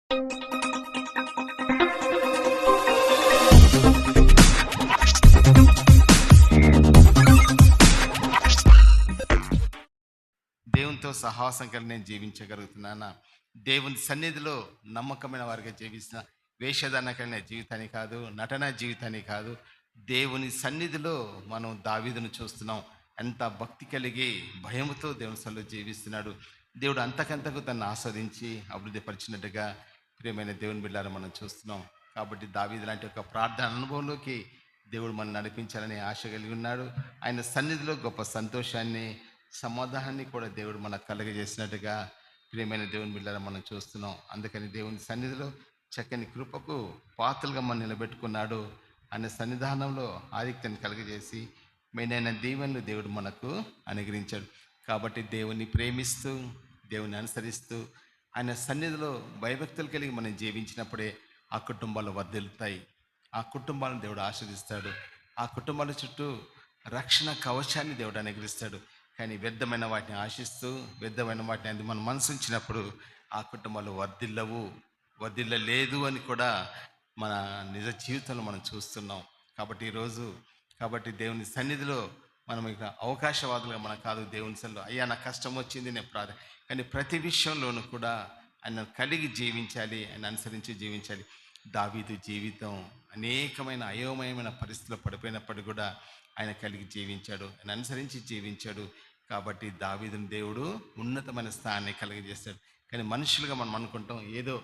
దేవునితో సహవాసం కలిగి నేను జీవించగలుగుతున్నానా? దేవుని సన్నిధిలో నమ్మకమైన వారిగా జీవిస్తున్న వేషధారణ కలిగిన జీవితాన్ని కాదు, నటన జీవితాన్ని కాదు, దేవుని సన్నిధిలో మనం దావీదును చూస్తున్నాం. ఎంత భక్తి కలిగి భయముతో దేవుని సన్నిధిలో జీవిస్తున్నాడు. దేవుడు అంతకంతకు తను ఆస్వాదించి అభివృద్ధి పరిచినట్టుగా ప్రియమైన దేవుని బిడ్డలారా మనం చూస్తున్నాం. కాబట్టి దావీదు లాంటి ఒక ప్రార్థన అనుభవంలోకి దేవుడు మనం నడిపించాలని ఆశ కలిగి ఉన్నాడు. ఆయన సన్నిధిలో గొప్ప సంతోషాన్ని, సమాధానాన్ని కూడా దేవుడు మనకు కలుగజేసినట్టుగా ప్రియమైన దేవుని బిడ్డలారా మనం చూస్తున్నాం. అందుకని దేవుని సన్నిధిలో చక్కని కృపకు పాత్రలుగా మనం నిలబెట్టుకున్నాడు. ఆయన సన్నిధానంలో ఆధిక్యాన్ని కలుగజేసి మెయిన్ దీవెనలు దేవుడు మనకు అనుగ్రహించాడు. కాబట్టి దేవుని ప్రేమిస్తూ, దేవుని అనుసరిస్తూ, ఆయన సన్నిధిలో భయభక్తులు కలిగి మనం జీవించినప్పుడే ఆ కుటుంబాలు వర్ధిల్లుతాయి. ఆ కుటుంబాలను దేవుడు ఆస్వాదిస్తాడు. ఆ కుటుంబాల చుట్టూ రక్షణ కవచాన్ని దేవుడు అనుగ్రహిస్తాడు. కానీ వ్యర్థమైన వాటిని ఆశిస్తూ, వ్యర్థమైన వాటిని అది మనం మనసు ఉంచినప్పుడు ఆ కుటుంబాలు వర్ధిల్లలేదు అని కూడా మన నిజ జీవితంలో మనం చూస్తున్నాం. కాబట్టి దేవుని సన్నిధిలో మనం ఇక అవకాశవాదులుగా మనం కాదు. దేవుని సన్నిధిలో అయ్యా నాకు కష్టం వచ్చింది నేను కానీ ప్రతి విషయంలోనూ కూడా ఆయన కలిగి జీవించాలి, ఆయన అనుసరించి జీవించాలి. దావీదు జీవితం అనేకమైన అయోమయమైన పరిస్థితుల్లో పడిపోయినప్పటికీ కూడా ఆయన కలిగి జీవించాడు, ఆయన అనుసరించి జీవించాడు. కాబట్టి దావీదుని దేవుడు ఉన్నతమైన స్థానాన్ని కలిగజేస్తాడు. కానీ మనుషులుగా మనం అనుకుంటాం, ఏదో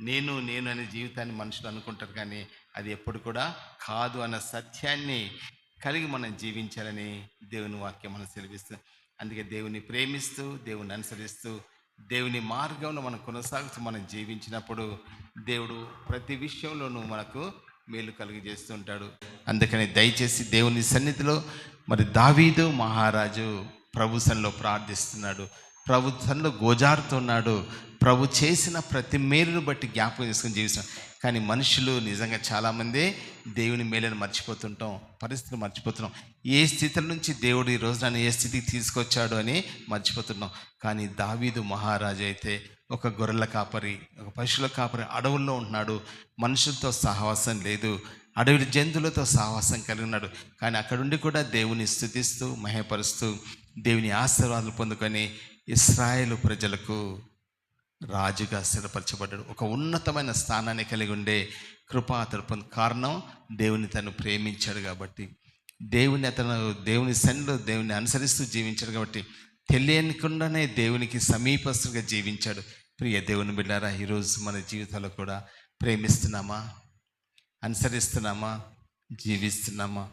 నేను అనే జీవితాన్ని మనుషులు అనుకుంటారు, కానీ అది ఎప్పుడు కూడా కాదు అన్న సత్యాన్ని కలిగి మనం జీవించాలని దేవుని వాక్యం మనం సెలవిస్తుంది. అందుకే దేవుని ప్రేమిస్తూ, దేవుని అనుసరిస్తూ, దేవుని మార్గంలో మనం కొనసాగుతూ మనం జీవించినప్పుడు దేవుడు ప్రతి విషయంలోనూ మనకు మేలు కలుగజేస్తూ ఉంటాడు. అందుకని దయచేసి దేవుని సన్నిధిలో మరి దావీదు మహారాజు ప్రభు సన్నిధిలో ప్రార్థిస్తున్నాడు, ప్రభు సన్నిధిలో గోజారుతున్నాడు, ప్రభు చేసిన ప్రతి మేలును బట్టి జ్ఞాపకం చేసుకుని జీవిస్తాం. కానీ మనుషులు నిజంగా చాలామంది దేవుని మేలును మర్చిపోతుంటాం, పరిస్థితులు మర్చిపోతున్నాం. ఏ స్థితుల నుంచి దేవుడు ఈ రోజు నన్ను ఏ స్థితికి తీసుకొచ్చాడు అని మర్చిపోతున్నాం. కానీ దావీదు మహారాజు అయితే ఒక గొర్రెల కాపరి, ఒక పశువుల కాపరి, అడవుల్లో ఉంటున్నాడు. మనుషులతో సహవాసం లేదు, అడవి జంతువులతో సహవాసం కలిగి ఉన్నాడు. కానీ అక్కడుండి కూడా దేవుని స్తుతిస్తూ, మహిమపరుస్తూ, దేవుని ఆశీర్వాదాలు పొందుకొని ఇశ్రాయేలు ప్రజలకు రాజుగా స్థిరపరచబడ్డాడు. ఒక ఉన్నతమైన స్థానాన్ని కలిగి ఉండే కృప అతడు పొంది కారణం దేవుని తను ప్రేమించాడు కాబట్టి, దేవుని సన్నిధిలో దేవుని అనుసరిస్తూ జీవించాడు కాబట్టి, తెలియకుండానే దేవునికి సమీపస్తుగా జీవించాడు. ప్రియ దేవుని బిడ్డారా, ఈరోజు మన జీవితాల్లో కూడా ప్రేమిస్తున్నామా, అనుసరిస్తున్నామా, జీవిస్తున్నామా?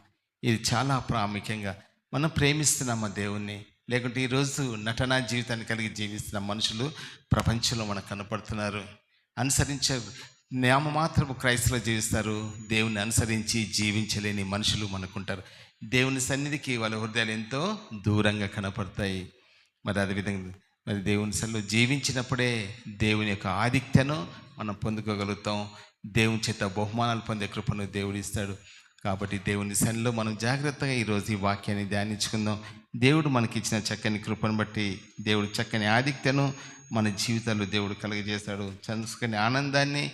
ఇది చాలా ప్రాముఖ్యంగా. మనం ప్రేమిస్తున్నామా దేవుణ్ణి, లేకుంటే ఈరోజు నటనా జీవితాన్ని కలిగి జీవిస్తున్న మనుషులు ప్రపంచంలో మనకు కనపడుతున్నారు. అనుసరించే నామమాత్రపు క్రైస్తవులు జీవిస్తారు, దేవుని అనుసరించి జీవించలేని మనుషులు మనకుంటారు. దేవుని సన్నిధికి వాళ్ళ హృదయాలు ఎంతో దూరంగా కనపడతాయి. మరి అదేవిధంగా మరి దేవుని సన్నిధిలో జీవించినప్పుడే దేవుని యొక్క ఆధిక్యతను మనం పొందుకోగలుగుతాం. దేవుని చేత బహుమానాలు పొందే కృపను దేవుడు ఇస్తాడు. కాబట్టి దేవుని సన్నిధిలో మనం జాగ్రత్తగా ఈరోజు ఈ వాక్యాన్ని ధ్యానించుకుందాం. దేవుడు మనకిచ్చిన చక్కని కృపను బట్టి దేవుడు చక్కని ఆధిక్యతను మన జీవితాల్లో దేవుడు కలుగజేస్తాడు. చక్కని ఆనందాన్ని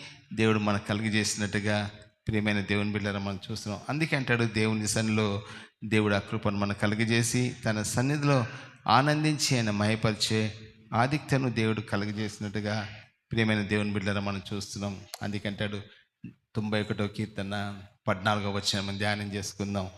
దేవుడు మనకు కలుగజేసినట్టుగా ప్రియమైన దేవుని బిడ్డలారా మనం చూస్తున్నాం. అందుకే అంటాడు, దేవుని సన్నిధిలో దేవుడు ఆ కృపను మనకు కలుగజేసి తన సన్నిధిలో ఆనందించి ఆయన మహిమపరిచే ఆధిక్యతను దేవుడు కలుగజేసినట్టుగా ప్రియమైన దేవుని బిడ్డలారా మనం చూస్తున్నాం. అందుకంటాడు 91వ కీర్తన 14వ వచనం మనం ధ్యానం చేసుకుందాం.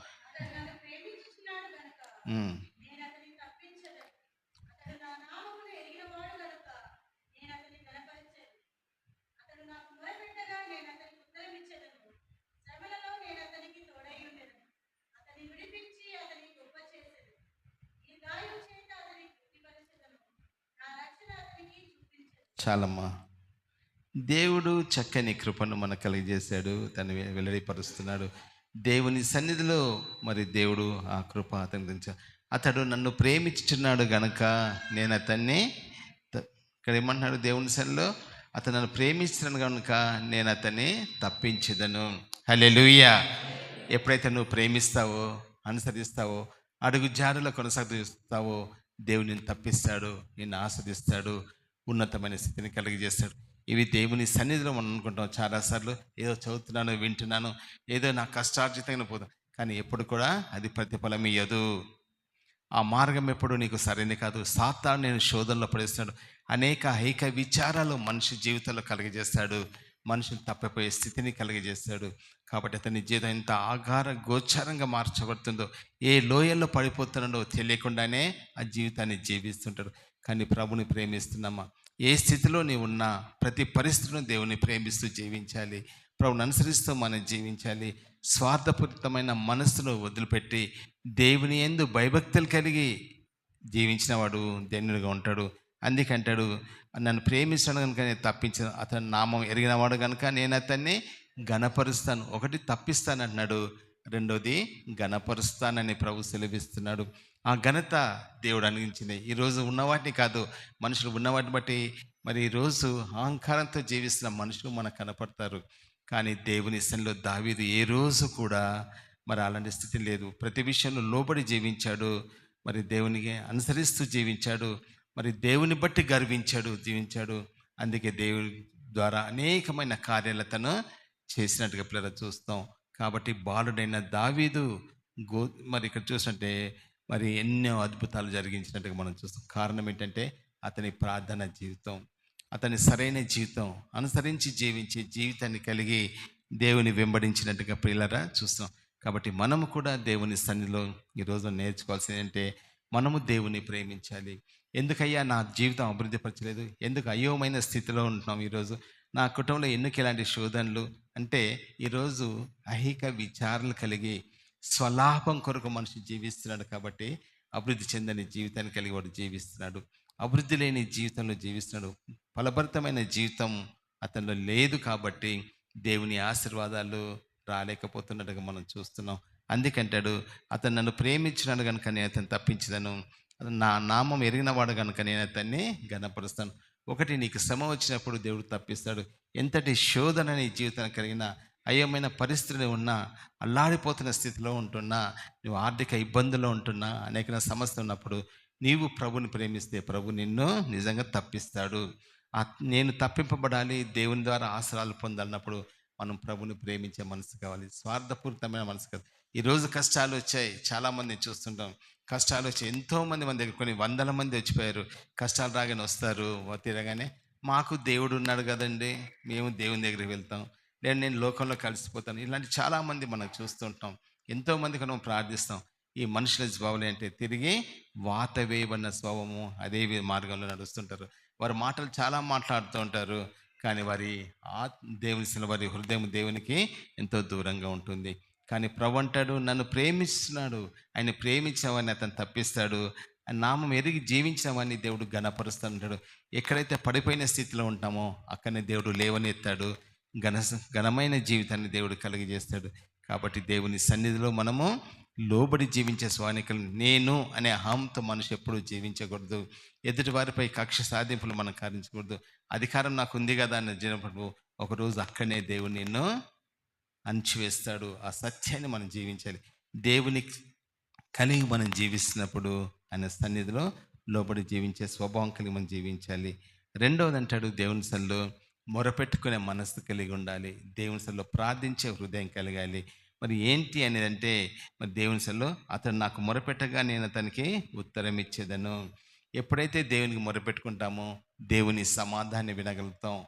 చాలమ్మా. దేవుడు చక్కని కృపను మనకు కలిగజేశాడు, తను వెల్లడిపరుస్తున్నాడు. దేవుని సన్నిధిలో మరి దేవుడు ఆ కృప అతడు నన్ను ప్రేమించుచున్నాడు గనక నేను అతన్ని, ఇక్కడ ఏమంటున్నాడు దేవుని సన్నిధిలో, అతను నన్ను ప్రేమిస్తున్నాడు కనుక నేను అతన్ని తప్పించదను. హల్లెలూయా. ఎప్పుడైతే నువ్వు ప్రేమిస్తావో, అనుసరిస్తావో, అడుగు జారులో కొనసాగిస్తావో దేవుడు నిన్ను తప్పిస్తాడు, నిన్ను ఆస్వాదిస్తాడు, ఉన్నతమైన స్థితిని కలిగజేస్తాడు. ఇవి దేవుని సన్నిధిలో మనం అనుకుంటాం చాలాసార్లు, ఏదో చదువుతున్నాను, వింటున్నాను, ఏదో నా కష్టార్జితంగా పోతాం, కానీ ఎప్పుడు కూడా అది ప్రతిఫలం ఇయ్యదు. ఆ మార్గం ఎప్పుడు నీకు సరైనది కాదు. సాతాను నేను శోధనలో పడేస్తున్నాడు. అనేక ఐక విచారాలు మనిషి జీవితంలో కలిగజేస్తాడు. మనుషులు తప్పిపోయే స్థితిని కలిగజేస్తాడు. కాబట్టి అతని జీవితం ఎంత ఆగార గోచారంగా మార్చబడుతుందో, ఏ లోయల్లో పడిపోతున్నాడో తెలియకుండానే ఆ జీవితాన్ని జీవిస్తుంటాడు. కానీ ప్రభుని ప్రేమిస్తున్నామా? ఏ స్థితిలో నీవు ఉన్నా ప్రతి పరిస్థితిలో దేవుని ప్రేమిస్తూ జీవించాలి. ప్రభుని అనుసరిస్తూ మనం జీవించాలి. స్వార్థపూరితమైన మనస్సును వదిలిపెట్టి దేవుని యందు భయభక్తులు కలిగి జీవించిన వాడు ధన్యుడిగా ఉంటాడు. అందుకంటాడు, నన్ను ప్రేమిస్తాను కనుక నేను తప్పించాను, అతని నామం ఎరిగినవాడు కనుక నేను అతన్ని ఘనపరుస్తాను. ఒకటి తప్పిస్తాను అంటున్నాడు, రెండోది ఘనపరుస్తానని ప్రభు సెలవిస్తున్నాడు. ఆ ఘనత దేవుడు అనుగించింది. ఈరోజు ఉన్నవాటిని కాదు, మనుషులు ఉన్నవాటిని బట్టి మరి ఈరోజు అహంకారంతో జీవిస్తున్న మనుషులు మనకు కనపడతారు. కానీ దేవుని సన్నిధిలో దావీదు ఏ రోజు కూడా మరి అలాంటి స్థితి లేదు. ప్రతి విషయంలో లోబడి జీవించాడు. మరి దేవునికి అనుసరిస్తూ జీవించాడు. మరి దేవుని బట్టి జీవించాడు. అందుకే దేవుని ద్వారా అనేకమైన కార్యాలతను చేసినట్టుగా పిల్లలు చూస్తాం. కాబట్టి బాలుడైన దావీదు మరి ఇక్కడ చూసినట్టే మరి ఎన్నో అద్భుతాలు జరిగించినట్టుగా మనం చూస్తాం. కారణం ఏంటంటే అతని ప్రార్థన జీవితం, అతని సరైన జీవితం, అనుసరించి జీవించే జీవితాన్ని కలిగి దేవుని వెంబడించినట్టుగా పిల్లరా చూస్తాం. కాబట్టి మనము కూడా దేవుని సన్నిధిలో ఈరోజు నేర్చుకోవాల్సింది అంటే మనము దేవుని ప్రేమించాలి. ఎందుకయ్యా నా జీవితం అభివృద్ధి పరచలేదు, ఎందుకు అయోమైన స్థితిలో ఉంటున్నాం, ఈరోజు నా కుటుంబంలో ఎందుకు ఇలాంటి శోధనలు అంటే, ఈరోజు ఐహిక విచారాలు కలిగి స్వలాభం కొరకు మనిషి జీవిస్తున్నాడు. కాబట్టి అభివృద్ధి చెందని జీవితాన్ని కలిగి వాడు జీవిస్తున్నాడు. అభివృద్ధి లేని జీవితంలో జీవిస్తున్నాడు. ఫలభరితమైన జీవితం అతనిలో లేదు. కాబట్టి దేవుని ఆశీర్వాదాలు రాలేకపోతున్నట్టుగా మనం చూస్తున్నాం. అందుకంటాడు, అతను నన్ను ప్రేమించినాడు కనుక నేను అతను తప్పించదను, నా నామం ఎరిగినవాడు కనుక నేను అతన్ని ఘనపరుస్తాను. ఒకటి, నీకు శ్రమ వచ్చినప్పుడు దేవుడు తప్పిస్తాడు. ఎంతటి శోధన నీ జీవితానికి కలిగిన, అయోమైన పరిస్థితులు ఉన్నా, అల్లాడిపోతున్న స్థితిలో ఉంటున్నా, నువ్వు ఆర్థిక ఇబ్బందుల్లో ఉంటున్నా, అనేక సమస్యలు ఉన్నప్పుడు నీవు ప్రభుని ప్రేమిస్తే ప్రభు నిన్ను నిజంగా తప్పిస్తాడు. నేను తప్పింపబడాలి, దేవుని ద్వారా ఆశ్రయాలు పొందాలన్నప్పుడు మనం ప్రభుని ప్రేమించే మనసు కావాలి, స్వార్థపూరితమైన మనసు కాదు. ఈరోజు కష్టాలు వచ్చాయి, చాలామంది చూస్తుంటాం. కష్టాలు వచ్చి ఎంతోమంది మన దగ్గర కొన్ని వందల మంది వచ్చిపోయారు. కష్టాలు రాగానే వస్తారు, తీరగానే మాకు దేవుడు ఉన్నాడు కదండి, మేము దేవుని దగ్గరికి వెళ్తాం, లేదా నేను లోకంలో కలిసిపోతాను, ఇలాంటి చాలామంది మనం చూస్తుంటాం. ఎంతోమందికి మనం ప్రార్థిస్తాం. ఈ మనుషుల స్వభావం అంటే తిరిగి వాత వేయబడిన స్వభావము, అదే మార్గంలో నడుస్తుంటారు. వారి మాటలు చాలా మాట్లాడుతూ ఉంటారు, కానీ వారి వారి హృదయం దేవునికి ఎంతో దూరంగా ఉంటుంది. కానీ ప్రభు అంటాడు, నన్ను ప్రేమిస్తున్నాడు, ఆయన ప్రేమించిన వాడిని అతను తప్పిస్తాడు, నామం ఎరిగి జీవించిన వాడిని దేవుడు ఘనపరుస్తాడు. ఎక్కడైతే పడిపోయిన స్థితిలో ఉంటామో అక్కడనే దేవుడు లేవనెత్తాడు, ఘనమైన జీవితాన్ని దేవుడు కలిగజేస్తాడు. కాబట్టి దేవుని సన్నిధిలో మనము లోబడి జీవించే స్వానికలు. నేను అనే అహంతో మనిషి ఎప్పుడూ జీవించకూడదు. ఎదుటి వారిపై కక్ష సాధింపులు మనం కారించకూడదు. అధికారం నాకు ఉంది కదా అని జరిగినప్పుడు ఒకరోజు అక్కడనే దేవుడు నిన్ను అణచివేస్తాడు. ఆ సత్యాన్ని మనం జీవించాలి. దేవుని కలిగి మనం జీవిస్తున్నప్పుడు ఆయన సన్నిధిలో లోబడి జీవించే స్వభావం కలిగి మనం జీవించాలి. రెండవది అంటాడు, దేవుని సన్నిధిలో మొరపెట్టుకునే మనస్సు కలిగి ఉండాలి. దేవుని సన్నిధిలో ప్రార్థించే హృదయం కలగాలి. మరి ఏంటి అనేది అంటే, మరి దేవుని సన్నిధిలో అతను నాకు మొరపెట్టగా నేను అతనికి ఉత్తరం ఇచ్చేదను. ఎప్పుడైతే దేవునికి మొరపెట్టుకుంటామో దేవుని సమాధానాన్ని వినగలుగుతాం.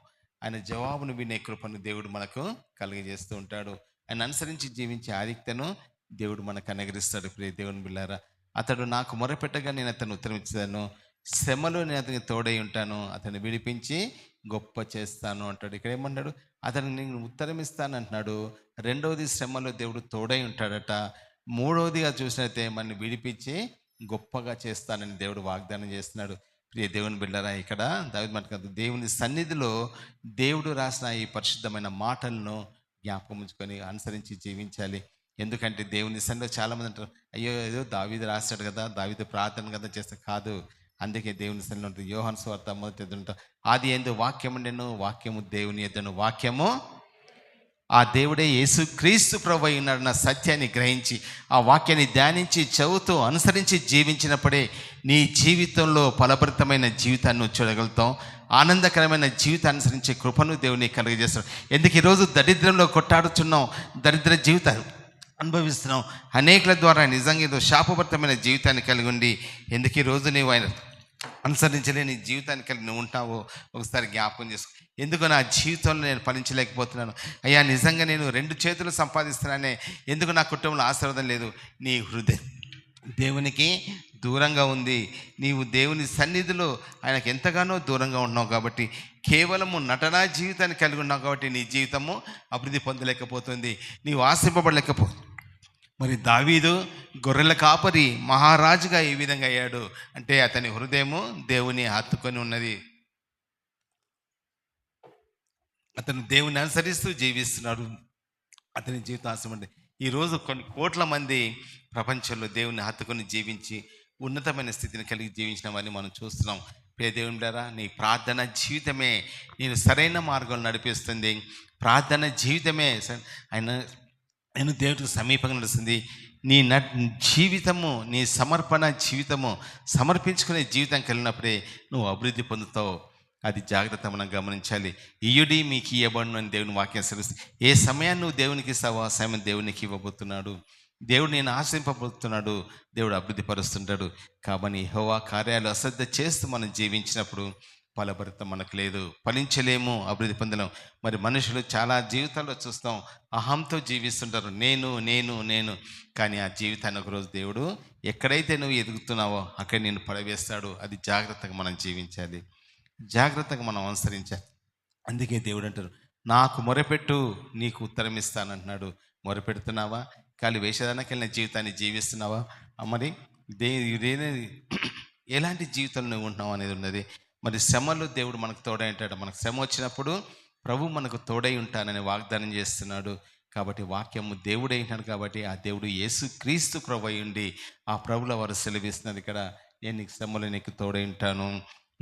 ఆయన జవాబును వినే కృపను దేవుడు మనకు కలిగజేస్తూ ఉంటాడు. ఆయన అనుసరించి జీవించే ఆధిక్యతను దేవుడు మనకు అనుగ్రహిస్తాడు. ప్రియ దేవుని బిడ్డలారా, అతడు నాకు మొరపెట్టగా నేను అతను ఉత్తరం ఇచ్చేదాను, శ్రమలో నేను అతనికి తోడై ఉంటాను, అతన్ని విడిపించి గొప్ప చేస్తాను అంటాడు. ఇక్కడ ఏమన్నాడు, అతనికి నేను ఉత్తరం ఇస్తాను అంటున్నాడు. రెండవది, శ్రమలో దేవుడు తోడై ఉంటాడట. మూడవదిగా చూసినైతే మనల్ని విడిపించి గొప్పగా చేస్తానని దేవుడు వాగ్దానం చేస్తున్నాడు. ప్రియ దేవుని బిడ్డలారా, ఇక్కడ దావీదు మాట కాదు, దేవుని సన్నిధిలో దేవుడు రాసిన ఈ పరిశుద్ధమైన మాటలను జ్ఞాపకం ఉంచుకొని అనుసరించి జీవించాలి. ఎందుకంటే దేవుని సన్నిధిలో చాలామంది అంటారు, అయ్యో ఏదో దావీదు రాశాడు కదా, దావీదు ప్రార్థన కదా చేస్తా, కాదు. అందుకే దేవుని సన్నిధిలో ఉంటుంది. యోహాను సువార్త 1:8 ఆది యందు వాక్యము ఉండెను, వాక్యము దేవుని యొద్దను, వాక్యము ఆ దేవుడే యేసు క్రీస్తు ప్రభువై ఉన్నాడన్న సత్యాన్ని గ్రహించి ఆ వాక్యాన్ని ధ్యానించి చదువుతూ అనుసరించి జీవించినప్పుడే నీ జీవితంలో ఫలభరితమైన జీవితాన్ని చూడగలుగుతాం. ఆనందకరమైన జీవితాన్ని అనుసరించే కృపను దేవుని కలుగజేస్తాడు. ఎందుకు ఈరోజు దరిద్రంలో కొట్టాడుచున్నాం, దరిద్ర జీవితాన్ని అనుభవిస్తున్నాం, అనేకుల ద్వారా నిజంగా ఏదో శాపభరితమైన జీవితాన్ని కలిగి ఉండి ఎందుకు ఈరోజు నీవు ఆయన అనుసరించలేని జీవితాన్ని కలిగి నువ్వు ఉంటావో ఒకసారి జ్ఞాపకం చేసుకో. ఎందుకు నా జీవితంలో నేను ఫలించలేకపోతున్నాను అయ్యా, నిజంగా నేను 2 చేతులు సంపాదిస్తున్నానే, ఎందుకు నా కుటుంబంలో ఆశీర్వాదం లేదు? నీ హృదయం దేవునికి దూరంగా ఉంది. నీవు దేవుని సన్నిధిలో ఆయనకు ఎంతగానో దూరంగా ఉన్నావు కాబట్టి, కేవలము నటనా జీవితాన్ని కలిగి ఉన్నావు కాబట్టి నీ జీవితము అభివృద్ధి పొందలేకపోతుంది, నీవు ఆశింపబడలేకపోతుంది. మరి దావీదు గొర్రెల కాపరి మహారాజుగా ఏ విధంగా అయ్యాడు అంటే అతని హృదయము దేవుని హత్తుకొని ఉన్నది. అతను దేవుని అనుసరిస్తూ జీవిస్తున్నాడు. అతని జీవితం ఆశమండి. ఈరోజు కొన్ని కోట్ల మంది ప్రపంచంలో దేవుని హత్తుకొని జీవించి ఉన్నతమైన స్థితిని కలిగి జీవించిన వారిని మనం చూస్తున్నాం. ప్రియ దేవుని ద్వారా నీ ప్రార్థన జీవితమే నేను సరైన మార్గంలో నడిపిస్తుంది. ప్రార్థన జీవితమే ఆయన దేవుడికి సమీపంగా నడుస్తుంది. నీ జీవితము, నీ సమర్పణ జీవితము, సమర్పించుకునే జీవితం కలిగినప్పుడే నువ్వు అభివృద్ధి పొందుతావు. అది జాగ్రత్త మనం గమనించాలి. ఇయుడి మీకు ఇవ్వబడును అని దేవుని వాక్యం సెలవుస్తుంది. ఏ సమయాన్ని నువ్వు దేవునికి ఇస్తావో ఆ సమయం దేవునికి ఇవ్వబోతున్నాడు. దేవుడు నేను ఆశింపబోతున్నాడు, దేవుడు అభివృద్ధి పరుస్తుంటాడు. కాబట్టి యెహోవా కార్యాలు అశ్రద్ధ చేస్తూ మనం జీవించినప్పుడు ఫలభరితం మనకు లేదు, ఫలించలేము, అభివృద్ధి పొందలేము. మరి మనుషులు చాలా జీవితాల్లో చూస్తాం, అహంతో జీవిస్తుంటారు, నేను నేను నేను. కానీ ఆ జీవితాన్ని ఒకరోజు దేవుడు ఎక్కడైతే నువ్వు ఎదుగుతున్నావో అక్కడ నేను పడవేస్తాడు. అది జాగ్రత్తగా మనం జీవించాలి, జాగ్రత్తగా మనం అనుసరించాలి. అందుకే దేవుడు అంటారు, నాకు మొరపెట్టు నీకు ఉత్తరం ఇస్తానంటున్నాడు. మొరపెడుతున్నావా? ఖాళీ వేషధానికి వెళ్ళిన జీవితాన్ని జీవిస్తున్నావా? మరి ఎలాంటి జీవితంలో నువ్వు ఉంటున్నావు అనేది ఉన్నది. మరి శ్రమలు దేవుడు మనకు తోడై ఉంటాడు. మనకు శ్రమ వచ్చినప్పుడు ప్రభు మనకు తోడై ఉంటానని వాగ్దానం చేస్తున్నాడు. కాబట్టి వాక్యము దేవుడై ఉంటాడు. కాబట్టి ఆ దేవుడు యేసు క్రీస్తు ప్రభు అయి ఉండి ఆ ప్రభుల వారు సెలవిస్తున్నారు ఇక్కడ, నేను నీకు శ్రమలో నీకు తోడై ఉంటాను,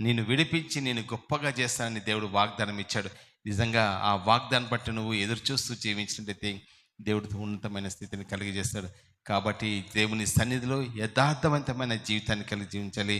నేను విడిపించి నేను గొప్పగా చేస్తానని దేవుడు వాగ్దానం ఇచ్చాడు. నిజంగా ఆ వాగ్దానం బట్టి నువ్వు ఎదురు చూస్తూ జీవించినట్లయితే దేవుడితో ఉన్నతమైన స్థితిని కలిగజేస్తాడు. కాబట్టి దేవుని సన్నిధిలో యథార్థవంతమైన జీవితాన్ని కలిగి జీవించాలి.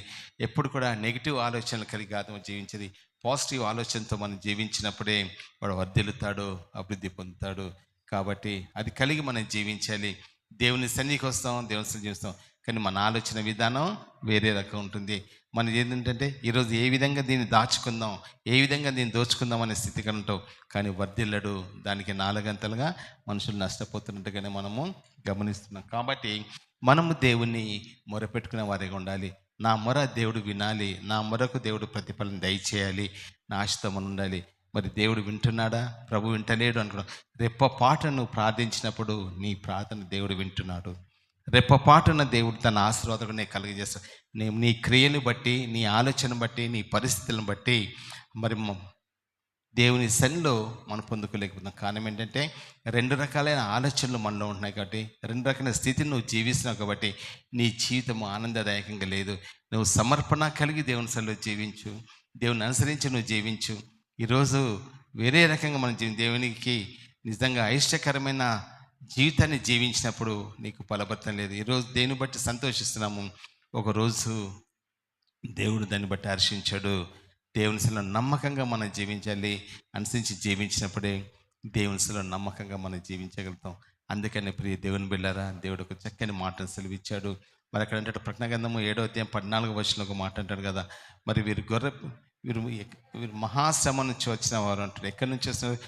ఎప్పుడు కూడా నెగిటివ్ ఆలోచనలు కలిగి కాదు జీవించాలి. పాజిటివ్ ఆలోచనతో మనం జీవించినప్పుడే వాడు వర్ధిల్లుతాడు, అభివృద్ధి పొందుతాడు. కాబట్టి అది కలిగి మనం జీవించాలి. దేవుని సన్నిధికి వస్తాం, దేవుని సన్నిధి జీవిస్తాం, కానీ మన ఆలోచన విధానం వేరే రకం ఉంటుంది. మనం ఏంటంటే ఈరోజు ఏ విధంగా దీన్ని దాచుకుందాం, ఏ విధంగా దీన్ని దోచుకుందాం అనే స్థితికి ఉంటాం. కానీ వర్ధిల్లడు, దానికి 4 గంటలుగా మనుషులు నష్టపోతున్నట్టుగానే మనము గమనిస్తున్నాం. కాబట్టి మనము దేవుణ్ణి మొరపెట్టుకునే వారిగా ఉండాలి. నా మొర దేవుడు వినాలి, నా మొరకు దేవుడు ప్రతిఫలం దయచేయాలి, నా ఆశతో మనం ఉండాలి. మరి దేవుడు వింటున్నాడా? ప్రభు వింటలేడు అనుకున్నాం. రెప్పపాటును నువ్వు ప్రార్థించినప్పుడు నీ ప్రార్థన దేవుడు వింటున్నాడు. రెప్పపాటున దేవుడు తన ఆశీర్వాదాన్ని కలిగజేస్తాడు. నీ క్రియను బట్టి, నీ ఆలోచన బట్టి, నీ పరిస్థితులను బట్టి మరి దేవుని సన్నిధిలో మనం పొందుకోలేకపోతున్నాం. కారణం ఏంటంటే 2 రకాలైన ఆలోచనలు మనలో ఉంటున్నాయి. కాబట్టి 2 రకాల స్థితిని నువ్వు జీవిస్తున్నావు. కాబట్టి నీ జీవితం ఆనందదాయకంగా లేదు. నువ్వు సమర్పణ కలిగి దేవుని సన్నిధిలో జీవించు, దేవుని అనుసరించి నువ్వు జీవించు. ఈరోజు వేరే రకంగా మనం దేవునికి నిజంగా అయిష్టకరమైన జీవితాన్ని జీవించినప్పుడు నీకు ఫలభరితం లేదు. ఈరోజు దేని బట్టి సంతోషిస్తున్నాము, ఒకరోజు దేవుడు దాన్ని బట్టి హర్షించాడు. దేవుని సన్నిధిలో నమ్మకంగా మనం జీవించాలి. అనుసరించి జీవించినప్పుడే దేవుని సన్నిధిలో నమ్మకంగా మనం జీవించగలుగుతాం. అందుకని ప్రియ దేవుని బిడ్డలారా, దేవుడు ఒక చక్కని మాటను సెలవిచ్చాడు. మరి అక్కడ అంటే ప్రకటన గ్రంథము 7వ అధ్యాయం 14వ వచనంలో ఒక మాట అంటాడు కదా, మరి వీరు మహాశ్రమ నుంచి వచ్చిన వారు అంటారు. ఎక్కడి నుంచి వస్తున్నారు?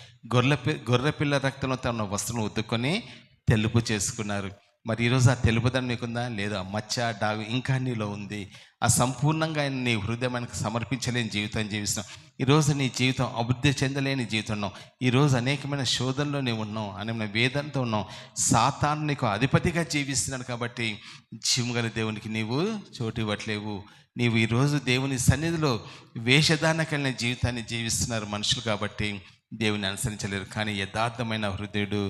గొర్రెపిల్ల రక్తంలో తన వస్త్రం ఉతుక్కొని తెలుపు చేసుకున్నారు. మరి ఈరోజు ఆ తెలుపుదనం నీకుందా? లేదా? మచ్చ, డాగు ఇంకా నీలో ఉంది. ఆ సంపూర్ణంగా నీ హృదయానికి సమర్పించలేని జీవితం జీవిస్తున్నావు. ఈరోజు నీ జీవితం అభివృద్ధి చెందలేని జీవితం ఉన్నావు. ఈరోజు అనేకమైన శోధనలో నీవు ఉన్నావు, అనేకమైన వేదనతో ఉన్నావు. సాతాను నీకు అధిపతిగా జీవిస్తున్నాడు. కాబట్టి జీవగల దేవునికి నీవు చోటు ఇవ్వట్లేవు. నీవు ఈరోజు దేవుని సన్నిధిలో వేషధారణ కలిగిన జీవితాన్ని జీవిస్తున్నారు మనుషులు. కాబట్టి దేవుని అనుసరించలేరు. కానీ యథార్థమైన హృదయుడు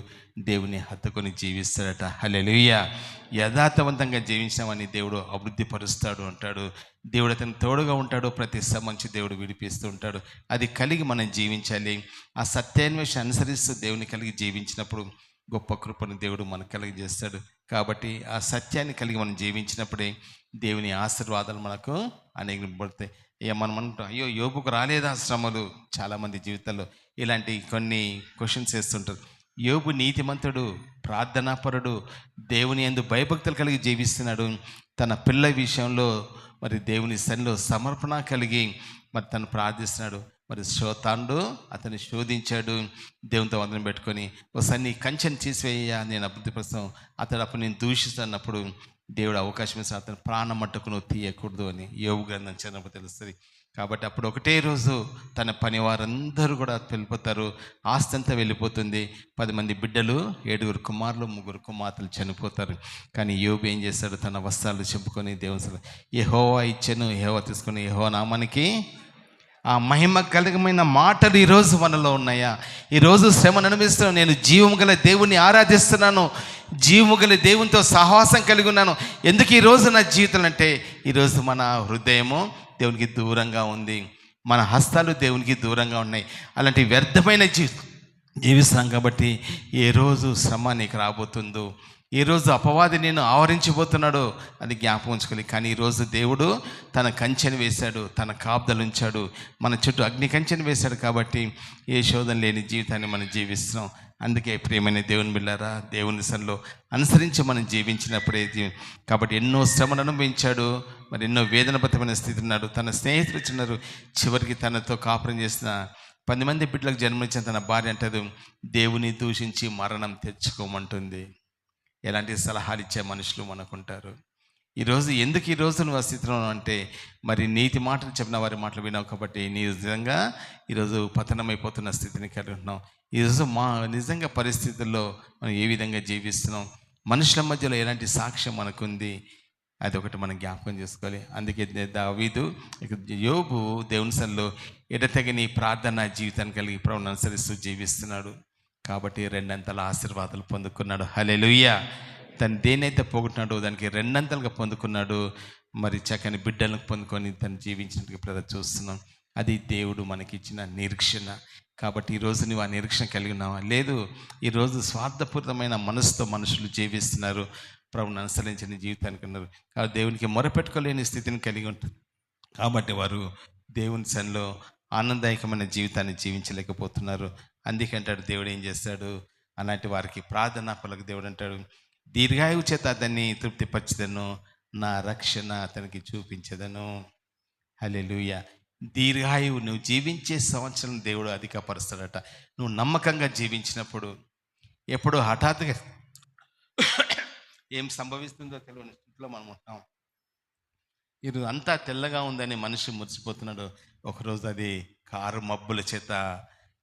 దేవుని హత్తుకొని జీవిస్తాడట. హల్లెలూయా. యథార్థవంతంగా జీవించామని దేవుడు అభివృద్ధి పరుస్తాడు అంటాడు. దేవుడు అతను తోడుగా ఉంటాడు, ప్రతి మంచి దేవుడు విడిపిస్తూ ఉంటాడు. అది కలిగి మనం జీవించాలి. ఆ సత్యాన్వేషణ అనుసరిస్తూ దేవుని కలిగి జీవించినప్పుడు గొప్ప కృపను దేవుడు మనకు కలిగి చేస్తాడు. కాబట్టి ఆ సత్యాన్ని కలిగి మనం జీవించినప్పుడే దేవుని ఆశీర్వాదాలు మనకు అనేక పడతాయి. ఇక మనం అంటాం, అయ్యో యోబుకు రాలేదా శ్రమలు? చాలామంది జీవితాల్లో ఇలాంటి కొన్ని క్వశ్చన్స్ వేస్తుంటారు. యోబు నీతిమంతుడు, ప్రార్థనాపరుడు, దేవుని యందు భయభక్తులు కలిగి జీవిస్తున్నాడు. తన పిల్ల విషయంలో మరి దేవుని సన్నిలో సమర్పణ కలిగి మరి తను ప్రార్థిస్తున్నాడు. మరి శోతాండు అతన్ని శోధించాడు. దేవునితో వందనం పెట్టుకొని, ఒకసారి నీ కంచెని తీసివేయ, నేను అభివృద్ధిపరుస్తాను. అతడు అప్పుడు నేను దూషిస్తున్నప్పుడు దేవుడు అవకాశం ఇస్తాను, అతను ప్రాణం మట్టుకు నువ్వు తీయకూడదు అని యోబు గ్రంథం చిన్నప్పుడు తెలుస్తుంది. కాబట్టి అప్పుడు ఒకటే రోజు తన పని వారందరూ కూడా వెళ్ళిపోతారు. ఆస్తి అంతా వెళ్ళిపోతుంది. 10 మంది బిడ్డలు, 7 కుమారులు, 3 కుమార్తెలు చనిపోతారు. కానీ యోబు ఏం చేశాడు? తన వస్త్రాలు చెప్పుకొని దేవుని యెహోవా ఇచ్చెను, యెహోవా తీసుకొని, యెహోవా నామానికి ఆ మహిమ కలిగమైన మాటలు ఈరోజు మనలో ఉన్నాయా? ఈరోజు శ్రమను అనుభవిస్తున్నాను, నేను జీవము గల దేవుని ఆరాధిస్తున్నాను, జీవము గల దేవునితో సహవాసం కలిగి ఉన్నాను. ఎందుకు ఈరోజు నా జీవితం అంటే, ఈరోజు మన హృదయము దేవునికి దూరంగా ఉంది, మన హస్తాలు దేవునికి దూరంగా ఉన్నాయి. అలాంటి వ్యర్థమైన జీవిస్తాం. కాబట్టి ఏ రోజు శ్రమ నీకు రాబోతుందో, ఏ రోజు అపవాది నేను ఆవరించబోతున్నాడో అది జ్ఞాపకం ఉంచుకోవాలి. కానీ ఈరోజు దేవుడు తన కంచెను వేశాడు, తన కాపుదలు ఉంచాడు, మన చుట్టూ అగ్ని కంచెను వేశాడు. కాబట్టి ఏ శోధన లేని జీవితాన్ని మనం జీవిస్తున్నాం. అందుకే ప్రియమైన దేవుని బిడ్డలారా, దేవుని సన్నిధిలో అనుసరించి మనం జీవించినప్పుడే కాబట్టి ఎన్నో శ్రమను అనుభవించాడు, మరి ఎన్నో వేదనబద్ధమైన స్థితి ఉన్నాడు. తన స్నేహితులు వచ్చినారు, చివరికి తనతో కాపురం చేసిన 10 మంది బిడ్డలకు జన్మనిచ్చిన తన భార్య అంటారు, దేవుని దూషించి మరణం తెచ్చుకోమంటుంది. ఎలాంటి సలహాలు ఇచ్చే మనుషులు మనకుంటారు. ఈరోజు ఎందుకు ఈరోజు నువ్వు ఆ స్థితిలో అంటే, మరి నీతి మాటలు చెప్పిన వారి మాటలు విన్నావు కాబట్టి నీ నిజంగా ఈరోజు పతనమైపోతున్న స్థితిని కలిగి ఉంటున్నావు. ఈరోజు నిజంగా పరిస్థితుల్లో మనం ఏ విధంగా జీవిస్తున్నాం, మనుషుల మధ్యలో ఎలాంటి సాక్ష్యం మనకుంది, అదొకటి మనం జ్ఞాపకం చేసుకోవాలి. అందుకే దావీదు, యోబు దేవుని సన్నిధిలో ఎడతెగని ప్రార్థన జీవితాన్ని కలిగి ప్రభువును అనుసరిస్తూ జీవిస్తున్నాడు. కాబట్టి 2 అంతల ఆశీర్వాదాలు పొందుకున్నాడు. హల్లెలూయా. తను దేనైతే పోగొట్టినాడో దానికి 2 అంతలుగా పొందుకున్నాడు. మరి చక్కని బిడ్డలను పొందుకొని తను జీవించినట్టుగా ప్రజలు చూస్తున్నాం. అది దేవుడు మనకిచ్చిన నిరీక్షణ. కాబట్టి ఈరోజు నువ్వు ఆ నిరీక్షణ కలిగి ఉన్నావా? లేదు, ఈరోజు స్వార్థపూరితమైన మనసుతో మనుషులు జీవిస్తున్నారు, ప్రభువును అనుసరించిన జీవితానికి ఉన్నారు. కాబట్టి దేవునికి మొరపెట్టుకోలేని స్థితిని కలిగి ఉంటుంది. కాబట్టి వారు దేవుని సన్నిధిలో ఆనందదాయకమైన జీవితాన్ని జీవించలేకపోతున్నారు. అందుకే అంటాడు దేవుడు ఏం చేస్తాడు, అలాంటి వారికి ప్రార్థనా పలుకు దేవుడు అంటాడు, దీర్ఘాయువు చేత అతన్ని తృప్తిపరచెదను, నా రక్షణ అతనికి చూపించదను. హల్లెలూయా. దీర్ఘాయువు, నువ్వు జీవించే సంవత్సరం దేవుడు అధికపరుస్తాడట. నువ్వు నమ్మకంగా జీవించినప్పుడు. ఎప్పుడు హఠాత్తుగా ఏం సంభవిస్తుందో తెలియని స్థితిలో మనం ఉంటాం. ఇది అంతా తెల్లగా ఉందని మనిషి మురిసిపోతున్నాడు, ఒకరోజు అది కారు మబ్బుల చేత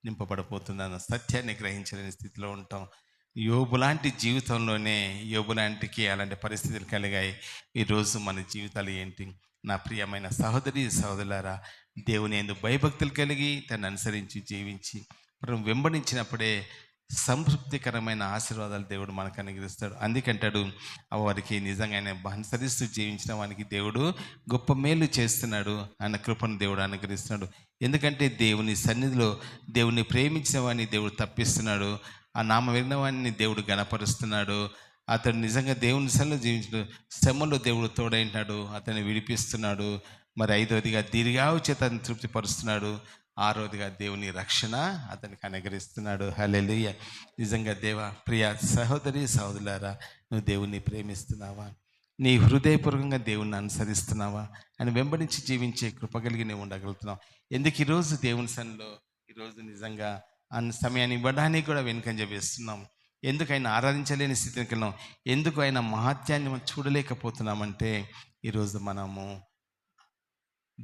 నింపబడిపోతుందన్న సత్యాన్ని గ్రహించలేని స్థితిలో ఉంటాం. యోబు లాంటి జీవితంలోనే యోబు లాంటికి అలాంటి పరిస్థితులు కలిగాయి. ఈరోజు మన జీవితాలు ఏంటి? నా ప్రియమైన సహోదరి సహోదరులారా, దేవుని యందు భయభక్తులు కలిగి తను అనుసరించి జీవించి మనం వెంబడించినప్పుడే సంతృప్తికరమైన ఆశీర్వాదాలు దేవుడు మనకు అనుగ్రహిస్తాడు. అందుకంటాడు, వారికి నిజంగా ఆయన అనుసరిస్తూ జీవించిన వానికి దేవుడు గొప్ప మేలు చేస్తున్నాడు, ఆయన కృపను దేవుడు అనుగ్రహిస్తున్నాడు. ఎందుకంటే దేవుని సన్నిధిలో దేవుని ప్రేమించిన వాడిని దేవుడు తప్పిస్తున్నాడు, ఆ నామ విన్న వాడిని దేవుడు గణపరుస్తున్నాడు. అతడు నిజంగా దేవుని సన్నిధిలో జీవించాడు, శ్రమలో దేవుడు తోడైంటాడు, అతన్ని విడిపిస్తున్నాడు. మరి 5వదిగా దీర్ఘాయువు చేత అతన్ని తృప్తిపరుస్తున్నాడు. 6వదిగా దేవుని రక్షణ అతనికి అనుగ్రహిస్తున్నాడు. హల్లెలూయా. నిజంగా దేవా, ప్రియ సహోదరి సహోదరులారా, నువ్వు దేవుణ్ణి ప్రేమిస్తున్నావా? నీ హృదయపూర్వకంగా దేవుణ్ణి అనుసరిస్తున్నావా? అని వెంబడించి జీవించే కృప కలిగి నువ్వు ఉండగలుగుతున్నావు. ఎందుకు ఈరోజు దేవుని సన్నిధిలో ఈరోజు నిజంగా అన్న సమయాన్ని ఇవ్వడానికి కూడా వెనుకంజ వేస్తున్నాం? ఎందుకు ఆయన ఆరాధించలేని స్థితికి వెళ్ళాం? ఎందుకు ఆయన మహత్యాన్ని మనం చూడలేకపోతున్నామంటే, ఈరోజు మనము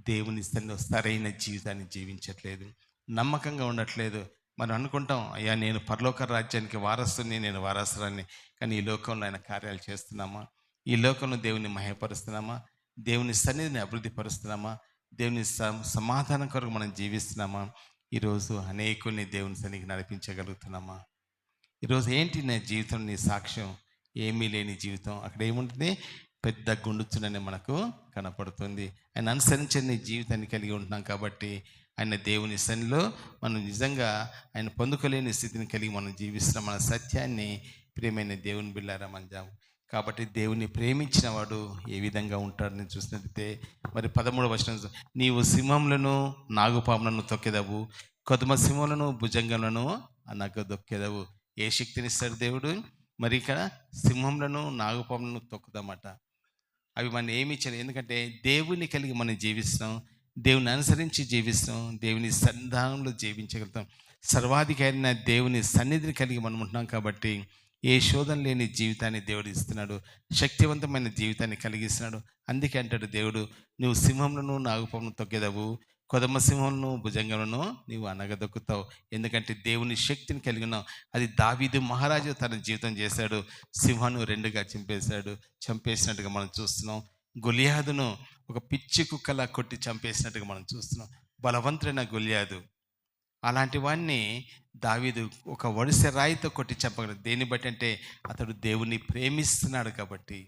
దేవుని సన్నిధిలో సరైన జీవితాన్ని జీవించట్లేదు, నమ్మకంగా ఉండట్లేదు. మనం అనుకుంటాం, అయ్యా నేను పరలోక రాజ్యానికి వారసుని, నేను వారసురాన్ని. కానీ ఈ లోకంలో ఆయన కార్యాలు చేస్తున్నామా? ఈ లోకంలో దేవుని మహిమపరుస్తున్నామా? దేవుని సన్నిధిని అభివృద్ధి పరుస్తున్నామా? దేవుని సమాధానం కొరకు మనం జీవిస్తున్నామా? ఈరోజు అనేకుల్ని దేవుని సన్నిధికి నడిపించగలుగుతున్నామా? ఈరోజు ఏంటి నా జీవితం, నీ సాక్ష్యం? ఏమీ లేని జీవితం. అక్కడ ఏముంటుంది? పెద్ద గుండుచునని మనకు కనపడుతుంది. ఆయన అనుసరించని జీవితాన్ని కలిగి ఉంటున్నాం. కాబట్టి ఆయన దేవుని సన్నిధిలో మనం నిజంగా ఆయన పొందుకోలేని స్థితిని కలిగి మనం జీవిస్తున్నాం. మన సత్యాన్ని ప్రియమైన దేవుని బిడ్డలారా మనం కాబట్టి దేవుని ప్రేమించిన వాడు ఏ విధంగా ఉంటాడని చూసినట్లయితే మరి 13వ వచనం, నీవు సింహములను నాగుపాములను తొక్కెదవు, కొదమ సింహములను భుజంగములను అనగదొక్కెదవు. ఏ శక్తినిస్తాడు దేవుడు? మరి ఇక్కడ సింహములను నాగుపాములను తొక్కుదామట. అవి మనం ఏమి ఇచ్చారు? ఎందుకంటే దేవుని కలిగి మనం జీవిస్తాం, దేవుని అనుసరించి జీవిస్తాం, దేవుని సన్నిధానంలో జీవించగలుగుతాం. సర్వాధికారైన దేవుని సన్నిధిని కలిగి మనం ఉంటున్నాం కాబట్టి ఏ శోధన లేని జీవితాన్ని దేవుడు ఇస్తున్నాడు, శక్తివంతమైన జీవితాన్ని కలిగిస్తున్నాడు. అందుకే అంటాడు దేవుడు, నువ్వు సింహములను నాగుపాములను తొక్కెదవు, కొదమ సింహములను భుజంగములను నీవు అనగదొక్కుతావు. ఎందుకంటే దేవుని శక్తిని కలిగి ఉన్నావు. అది దావీదు మహారాజు తన జీవితం చేశాడు. సింహాన్ని రెండుగా చంపేసినట్టుగా మనం చూస్తున్నాం. గొలియాదును ఒక పిచ్చి కుక్కలా కొట్టి చంపేసినట్టుగా మనం చూస్తున్నాం. బలవంతుడైన గొలియాదు, అలాంటి వాడిని దావీదు ఒక వడిసె రాయితో కొట్టి చంపగలడు. దేన్ని బట్టి అంటే అతడు దేవుని ప్రేమిస్తున్నాడు కాబట్టి,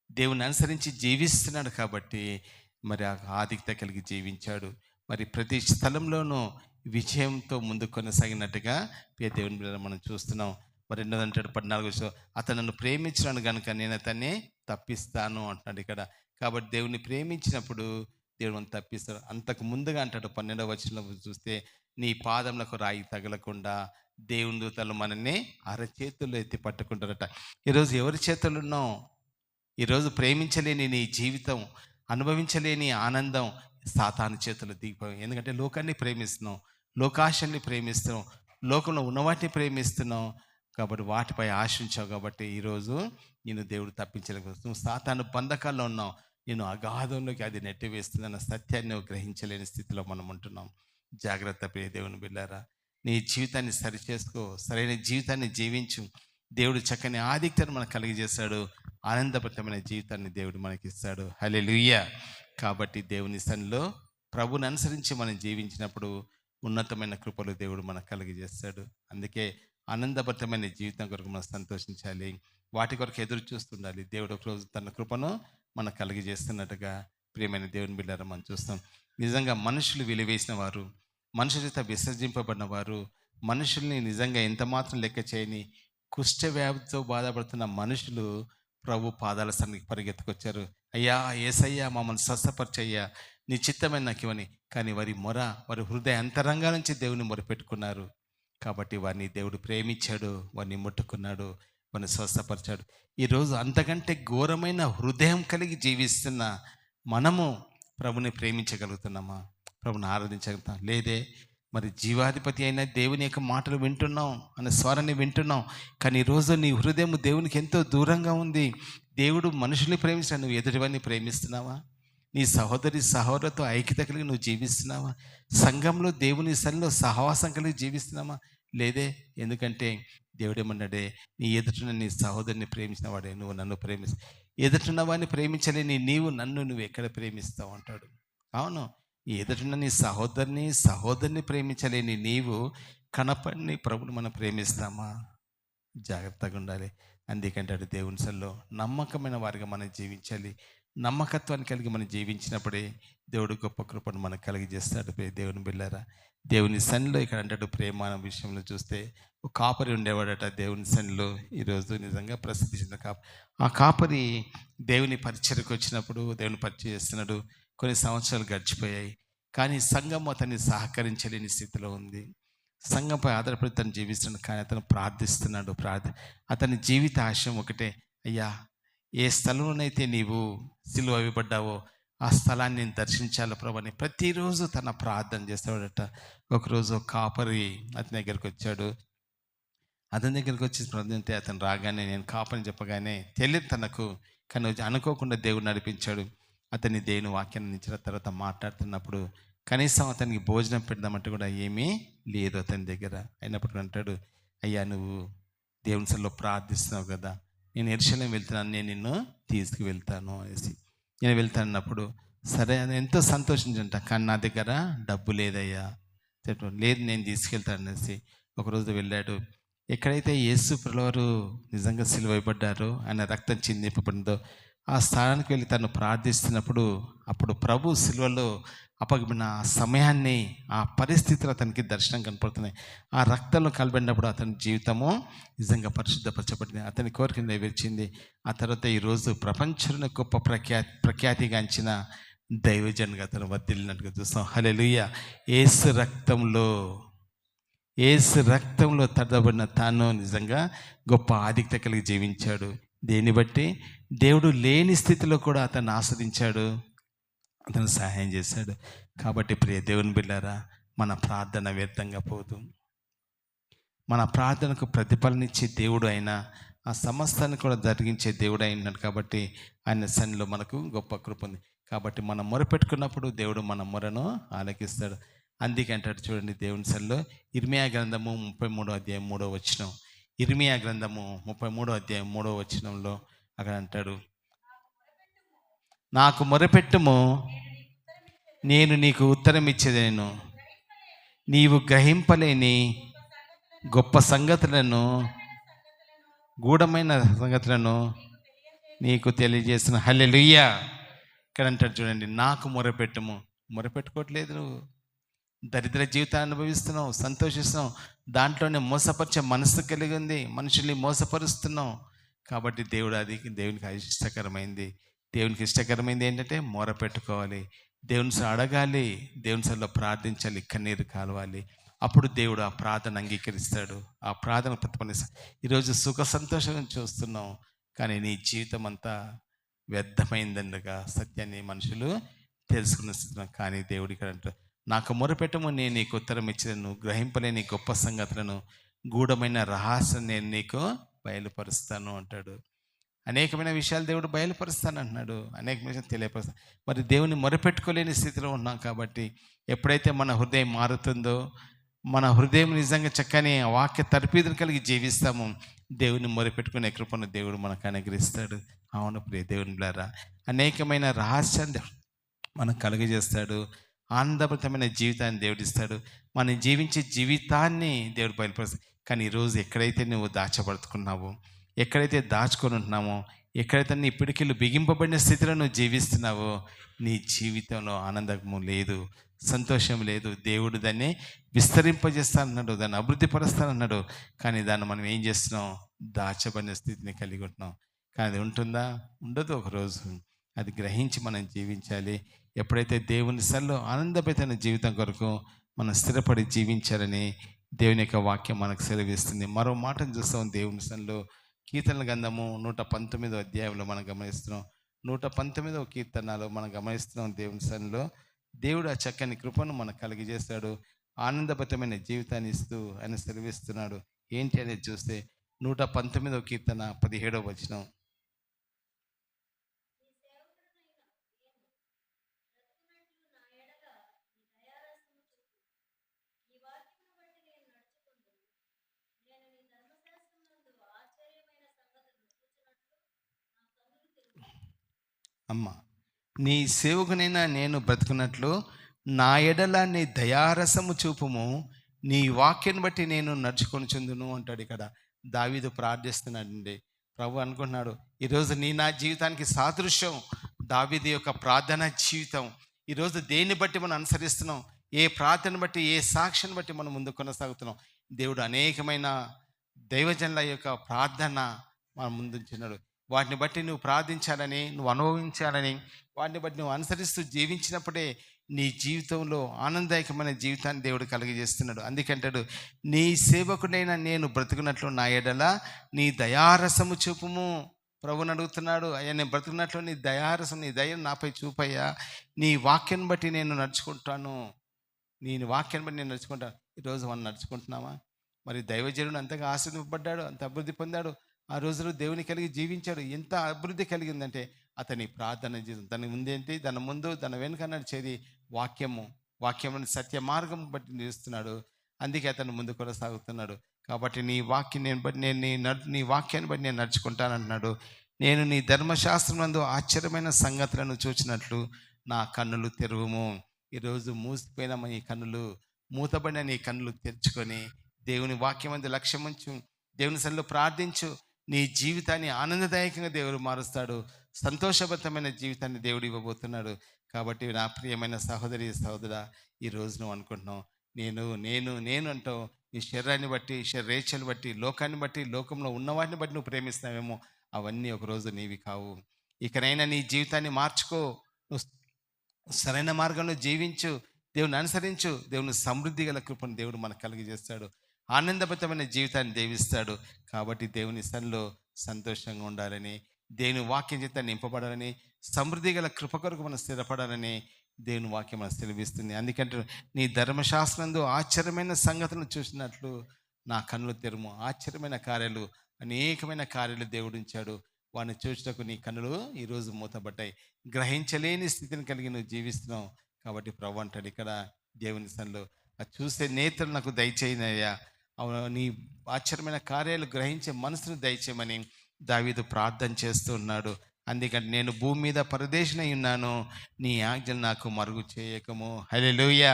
దేవుని అనుసరించి జీవిస్తున్నాడు కాబట్టి మరి ఆ ఆధిక్యత కలిగి జీవించాడు. మరి ప్రతి స్థలంలోనూ విజయంతో ముందుకు కొనసాగినట్టుగా దేవుని బిడ్డలను మనం చూస్తున్నాం. మరి రెండోది అంటాడు 14 అతను నన్ను ప్రేమించినాను కనుక నేను అతన్ని తప్పిస్తాను అంటున్నాడు ఇక్కడ. కాబట్టి దేవుని ప్రేమించినప్పుడు దేవుడు మనం తప్పిస్తాడు. అంతకు ముందుగా అంటాడు 12వ వచనంలో చూస్తే, నీ పాదములకు రాయి తగలకుండా దేవుని దూతలు మనల్ని అరచేతుల్లో ఎత్తి పట్టుకుంటారట. ఈరోజు ఎవరి చేతులు ఉన్నాం? ఈరోజు ప్రేమించలేని నీ జీవితం, అనుభవించలేని ఆనందం సాతాను చేతులు దిగిపోయి. ఎందుకంటే లోకాన్ని ప్రేమిస్తున్నాం, లోకాశల్ని ప్రేమిస్తున్నాం, లోకంలో ఉన్నవాటిని ప్రేమిస్తున్నాం కాబట్టి వాటిపై ఆశించావు. కాబట్టి ఈరోజు నేను దేవుడు తప్పించలేకపోతే నువ్వు సాతాను బంధకాల్లో ఉన్నావు, నేను అగాధంలోకి అది నెట్టివేస్తుందన్న సత్యాన్ని నువ్వు గ్రహించలేని స్థితిలో మనం ఉంటున్నాం. జాగ్రత్త ప్రియ దేవుని బిడ్డారా, నీ జీవితాన్ని సరిచేసుకో, సరైన జీవితాన్ని జీవించు. దేవుడు చక్కని ఆధిక్యతను మనకు కలిగజేస్తాడు, ఆనందభరితమైన జీవితాన్ని దేవుడు మనకిస్తాడు. హల్లెలూయా. కాబట్టి దేవుని సన్నిధిలో ప్రభుని అనుసరించి మనం జీవించినప్పుడు ఉన్నతమైన కృపలు దేవుడు మనకు కలిగజేస్తాడు. అందుకే ఆనందభరితమైన జీవితం కొరకు మనం సంతోషించాలి, వాటి కొరకు ఎదురు చూస్తుండాలి. దేవుడు ఒకరోజు తన కృపను మనకు కలిగజేస్తున్నట్టుగా ప్రియమైన దేవుని బిడ్డలారా మనం చూస్తాం. నిజంగా మనుషులు వెలివేసిన వారు, మనుషుల చేత విసర్జింపబడిన వారు, మనుషుల్ని నిజంగా ఎంతమాత్రం లెక్క చేయని కుష్ఠవ్యాధితో బాధపడుతున్న మనుషులు ప్రభు పాదాల సన్నిధికి పరిగెత్తుకొచ్చారు. అయ్యా యేసయ్యా మమ్మల్ని స్వస్థపరిచయ్యా, నీ చిత్తమైన నాకు ఇవ్వని. కానీ వారి హృదయ అంతరంగా నుంచి దేవుని మొరపెట్టుకున్నారు. కాబట్టి వారిని దేవుడు ప్రేమించాడు, వారిని ముట్టుకున్నాడు, వారిని స్వస్థపరిచాడు. ఈరోజు అంతకంటే ఘోరమైన హృదయం కలిగి జీవిస్తున్న మనము ప్రభుని ప్రేమించగలుగుతున్నామా? ప్రభుని ఆరాధించగలుగుతాం? లేదే. మరి జీవాధిపతి అయిన దేవుని యొక్క మాటలు వింటున్నాం, అనే స్వరాన్ని వింటున్నాం, కానీ ఈరోజు నీ హృదయం దేవునికి ఎంతో దూరంగా ఉంది. దేవుడు మనుషుల్ని ప్రేమిస్తాడు, నువ్వు ఎదుటివారిని ప్రేమిస్తున్నావా? నీ సహోదరితో ఐక్యత కలిగి నువ్వు జీవిస్తున్నావా? సంఘంలో దేవుని సన్నిధిలో సహవాసం కలిగి జీవిస్తున్నావా? లేదే. ఎందుకంటే దేవుడు ఏమన్నాడే, నీ ఎదుటిన నీ సహోదరిని ప్రేమించిన వాడే నువ్వు నన్ను ప్రేమిస్తావు. ఎదుటిన్న వాడిని ప్రేమించలేని నువ్వు ఎక్కడ ప్రేమిస్తావు అంటాడు. అవును, ఎదుటిన నీ సహోదరిని ప్రేమించలేని నీవు కనపడిని ప్రభుని మనం ప్రేమిస్తామా? జాగ్రత్తగా ఉండాలి. అందుకంటాడు దేవుని సన్నిధిలో నమ్మకమైన వారిగా మనం జీవించాలి. నమ్మకత్వాన్ని కలిగి మనం జీవించినప్పుడే దేవుడు గొప్ప కృపను మనకు కలిగజేస్తాడు. దేవుని బిడ్డలారా, దేవుని సన్నిధిలో ఇక్కడ అంటాడు ప్రేమ అనే విషయంలో చూస్తే, ఒక కాపరి ఉండేవాడట దేవుని సన్నిధిలో. ఈరోజు నిజంగా ప్రసిద్ధి చెందిన ఆ కాపరి దేవుని పరిచర్యకు వచ్చినప్పుడు దేవుని పరిచయం చేస్తున్నాడు. కొన్ని సంవత్సరాలు గడిచిపోయాయి, కానీ సంఘం అతన్ని సహకరించలేని స్థితిలో ఉంది. సంఘంపై ఆధారపడి తను జీవిస్తున్నాడు, కానీ అతను ప్రార్థిస్తున్నాడు. అతని జీవిత ఆశయం ఒకటే, అయ్యా ఏ స్థలంలోనైతే నీవు సిలువ ఇవ్వబడ్డావో ఆ స్థలాన్ని నేను దర్శించాలి ప్రభు అని ప్రతిరోజు తన ప్రార్థన చేస్తాడట. ఒకరోజు కాపరి అతని దగ్గరికి వచ్చాడు. అతని దగ్గరికి వచ్చి ప్రార్థింటే అతను రాగానే నేను కాపని చెప్పగానే తెలియదు తనకు, కానీ అనుకోకుండా దేవుడు నడిపించాడు. అతన్ని దేవుని వాక్యాన్ని ఇచ్చిన తర్వాత మాట్లాడుతున్నప్పుడు కనీసం అతనికి భోజనం పెడదామంటే కూడా ఏమీ లేదు అతని దగ్గర. అయినప్పుడు అంటాడు, అయ్యా నువ్వు దేవుని సన్నిధిలో ప్రార్థిస్తున్నావు కదా, నేను యెరూషలేము వెళ్తున్నాను, నేను నిన్ను తీసుకువెళ్తాను అనేసి. నేను వెళ్తానన్నప్పుడు సరే అని ఎంతో సంతోషించంట. కానీ నా దగ్గర డబ్బు లేదయ్యా. లేదు నేను తీసుకెళ్తాను అనేసి ఒకరోజు వెళ్ళాడు. ఎక్కడైతే యేసు ప్రభువారు నిజంగా సిలువ వేయబడ్డారో, ఆయన రక్తం చిందింపబడిందో ఆ స్థానానికి వెళ్ళి తను ప్రార్థిస్తున్నప్పుడు అప్పుడు ప్రభు సిలువలో అప్పగిన ఆ సమయాన్ని, ఆ పరిస్థితులు అతనికి దర్శనం కనపడుతున్నాయి. ఆ రక్తంలో కలబడినప్పుడు అతని జీవితము నిజంగా పరిశుద్ధపరచబడింది, అతని కోరిక నెరవేర్చింది. ఆ తర్వాత ఈరోజు ప్రపంచంలో గొప్ప ప్రఖ్యాతిగాంచిన దైవజన్గా అతను వర్ధిల్లినట్టుగా చూస్తాం. హల్లెలూయా. యేసు రక్తంలో తడబడిన తాను నిజంగా గొప్ప ఆధిక్యత కలిగి జీవించాడు. దేన్ని బట్టి? దేవుడు లేని స్థితిలో కూడా అతన్ని ఆస్వాదించాడు, అతను సహాయం చేశాడు. కాబట్టి ప్రియ దేవుని బిడ్డారా, మన ప్రార్థన వ్యర్థంగా పోదు. మన ప్రార్థనకు ప్రతిఫలన ఇచ్చే దేవుడు అయినా, ఆ సమస్తాన్ని కూడా జరిగించే దేవుడు అయినాడు. కాబట్టి ఆయన సన్నిధిలో మనకు గొప్ప కృప ఉంది. కాబట్టి మనం మొరపెట్టుకున్నప్పుడు దేవుడు మన మొరను ఆలకిస్తాడు. అందుకే అంటాడు చూడండి దేవుని సన్నిధిలో, ఇర్మియా గ్రంథము 33వ అధ్యాయం 3వ వచనం. ఇర్మియా గ్రంథము 33వ అధ్యాయం 3వ వచనంలో అక్కడ అంటాడు, నాకు మొరపెట్టుము, నేను నీకు ఉత్తరం ఇచ్చేదను, నీవు గ్రహింపలేని గొప్ప సంగతులను, గూఢమైన సంగతులను నీకు తెలియజేసిన. హల్లెలూయా. ఇక్కడ అంటాడు చూడండి, నాకు మొరపెట్టుము. మొరపెట్టుకోవట్లేదు, నువ్వు దరిద్ర జీవితాన్ని అనుభవిస్తున్నావు, సంతోషిస్తున్నావు, దాంట్లోనే మోసపరిచే మనసు కలిగి ఉంది, మనుషుల్ని మోసపరుస్తున్నావు. కాబట్టి దేవునికి ఇష్టకరమైంది. దేవునికి ఇష్టకరమైంది ఏంటంటే మొరపెట్టుకోవాలి, దేవుని అడగాలి, దేవుని సన్నిధిలో ప్రార్థించాలి, కన్నీరు కాలవాలి. అప్పుడు దేవుడు ఆ ప్రార్థన అంగీకరిస్తాడు, ఆ ప్రార్థన ప్రతిఫలిస్తాడు. ఈరోజు సుఖ సంతోషం చూస్తున్నాం, కానీ నీ జీవితం అంతా వ్యర్థమైందన్నగా సత్యాన్ని మనుషులు తెలుసుకున్న స్థితిలో. కానీ దేవుడు ఇక్కడ అంటాడు, నాకు మొరపెట్టము, నేను నీకు ఉత్తరం ఇచ్చేదను, గ్రహింపలేని గొప్ప సంగతులను, గూఢమైన రహస్యం నేను నీకు బయలుపరుస్తాను అంటాడు. అనేకమైన విషయాలు దేవుడు బయలుపరుస్తాను అంటున్నాడు, అనేకమైన విషయాలు తెలియపరుస్తాను. మరి దేవుని మొరపెట్టుకోలేని స్థితిలో ఉన్నాం. కాబట్టి ఎప్పుడైతే మన హృదయం మారుతుందో, మన హృదయం నిజంగా చక్కని వాక్య తర్పీదులు కలిగి జీవిస్తాము, దేవుని మొరపెట్టుకునే కృపను దేవుడు మనకు అనుగ్రహిస్తాడు. అవును ప్రియ దేవుని బిడ్డలారా, అనేకమైన రహస్యాన్ని మనకు కలుగజేస్తాడు, ఆనందభరితమైన జీవితాన్ని దేవుడిస్తాడు, మనం జీవించే జీవితాన్ని దేవుడు బయలుపరుస్తాడు. కానీ ఈరోజు ఎక్కడైతే నువ్వు దాచబడుతున్నావో, ఎక్కడైతే దాచుకొని ఉంటున్నామో, ఎక్కడైతే నీ పిడికిలు బిగింపబడిన స్థితిలో నువ్వు జీవిస్తున్నావో, నీ జీవితంలో ఆనందము లేదు, సంతోషం లేదు. దేవుడు దాన్ని విస్తరింపజేస్తానన్నాడు, దాన్ని అభివృద్ధిపరుస్తానన్నాడు. కానీ దాన్ని మనం ఏం చేస్తున్నాం? దాచబడిన స్థితిని కలిగి ఉంటున్నాం. కానీ అది ఉంటుందా? ఉండదు. ఒకరోజు అది గ్రహించి మనం జీవించాలి. ఎప్పుడైతే దేవుని సన్నిధిలో ఆనందభరితమైన జీవితం కొరకు మనం స్థిరపడి జీవించాలని దేవుని యొక్క వాక్యం మనకు సెలవిస్తుంది. మరో మాటను చూస్తాం దేవుని సన్నిధిలో, కీర్తనల గ్రంథము 119వ అధ్యాయంలో మనం గమనిస్తున్నాం. 119వ కీర్తనలో మనం గమనిస్తున్నాం, దేవుని సన్నిధిలో దేవుడు ఆ చక్కని కృపను మనకు కలిగజేస్తాడు, ఆనందభరితమైన జీవితాన్ని ఇస్తూ ఆయన సెలవిస్తున్నాడు. ఏంటి అనేది చూస్తే 119వ కీర్తన 17వ వచనం. అమ్మ, నీ సేవకునైనా నేను బ్రతుకున్నట్లు నా ఎడల నీ దయారసము చూపుము, నీ వాక్యాన్ని బట్టి నేను నడుచుకొని చెందును అంటాడు. ఇక్కడ దావీదు ప్రార్థిస్తున్నాడండి. ప్రభు అనుకుంటున్నాడు, ఈరోజు నా జీవితానికి సాదృశ్యం దావీదు యొక్క ప్రార్థన జీవితం. ఈరోజు దేన్ని బట్టి మనం అనుసరిస్తున్నాం, ఏ ప్రార్థన బట్టి, ఏ సాక్ష్యాన్ని బట్టి మనం ముందు కొనసాగుతున్నాం. దేవుడు అనేకమైన దైవజనుల యొక్క ప్రార్థన మన ముందుంచున్నాడు. వాటిని బట్టి నువ్వు ప్రార్థించాలని, నువ్వు అనుభవించాలని, వాటిని బట్టి నువ్వు అనుసరిస్తూ జీవించినప్పుడే నీ జీవితంలో ఆనందదాయకమైన జీవితాన్ని దేవుడు కలిగజేస్తున్నాడు. అందుకంటాడు, నీ సేవకుడైనా నేను బ్రతుకున్నట్లు నా ఎడల నీ దయారసము చూపుము. ప్రభుని అడుగుతున్నాడు, అయ్యా నేను బ్రతుకున్నట్లు నీ దయారసం, నీ దయ నాపై చూపయ్యా, నీ వాక్యం బట్టి నేను నడుచుకుంటాను, నేను వాక్యాన్ని బట్టి నేను నడుచుకుంటాను. ఈరోజు మనం నడుచుకుంటున్నామా? మరి దైవజనుడు అంతగా ఆశీర్వదింపబడ్డాడు, అంత అభివృద్ధి పొందాడు, ఆ రోజులో దేవుని కలిగి జీవించాడు. ఎంత అభివృద్ధి కలిగిందంటే అతని ప్రార్థన జీవితం. దాని ముందేంటి, దాని ముందు దాని వెనుక నడిచేది వాక్యము సత్య మార్గం బట్టి నిలుస్తున్నాడు. అందుకే అతను ముందు కొనసాగుతున్నాడు. కాబట్టి నీ వాక్యాన్ని బట్టి నీ వాక్యాన్ని బట్టి నేను నడుచుకుంటానంటున్నాడు. నేను నీ ధర్మశాస్త్రం నందు ఆశ్చర్యమైన సంగతులను చూచినట్లు నా కన్నులు తెరువుము. ఈరోజు మూసిపోయిన నీ కన్నులు, మూతబడిన నీ కన్నులు తెరుచుకొని దేవుని వాక్యం అందు లక్ష్యం ఉంచు, దేవుని సన్నిధిలో ప్రార్థించు. నీ జీవితాన్ని ఆనందదాయకంగా దేవుడు మారుస్తాడు, సంతోషభరితమైన జీవితాన్ని దేవుడు ఇవ్వబోతున్నాడు. కాబట్టి నా ప్రియమైన సహోదరి సహోదరా, ఈరోజు నువ్వు అనుకుంటున్నావు నేను అంటావు. నీ శరీరాన్ని బట్టి, రేచలు బట్టి, లోకాన్ని బట్టి, లోకంలో ఉన్నవాటిని బట్టి నువ్వు ప్రేమిస్తావేమో. అవన్నీ ఒకరోజు నీవి కావు. ఇకనైనా నీ జీవితాన్ని మార్చుకో. నువ్వు సరైన మార్గంలో జీవించు, దేవుని అనుసరించు. దేవుని సమృద్ధి గల కృపను దేవుడు మనకు కలిగజేస్తాడు. ఆనందభరితమైన జీవితాన్ని దీవిస్తాడు. కాబట్టి దేవుని సన్నిధిలో సంతోషంగా ఉండాలని, దేవుని వాక్యం చేత నింపబడాలని, సమృద్ధి గల కృప కొరకు మనం స్థిరపడాలని దేవుని వాక్యం మనం సెలవిస్తుంది. అందుకంటే నీ ధర్మశాస్త్రంలో ఆశ్చర్యమైన సంగతులను చూసినట్లు నా కన్నులు తెరుము. ఆశ్చర్యమైన కార్యాలు, అనేకమైన కార్యాలు దేవుడు ఉంచాడు. వాడిని చూసినకు నీ కన్నులు ఈరోజు మూతబడ్డాయి. గ్రహించలేని స్థితిని కలిగి నువ్వు జీవిస్తున్నావు. కాబట్టి ప్రభు అంటాడు ఇక్కడ దేవుని సన్నిధిలో, ఆ చూసే నేత్రం నాకు దయచేయనయ్యా, నీ ఆశ్చర్యమైన కార్యాలు గ్రహించే మనసును దయచేయమని దావీదు ప్రార్థన చేస్తూ ఉన్నాడు. అందుకంటే నేను భూమి మీద పరదేశినై ఉన్నాను, నీ ఆజ్ఞలు నాకు మరుగు చేయకము. హల్లెలూయా.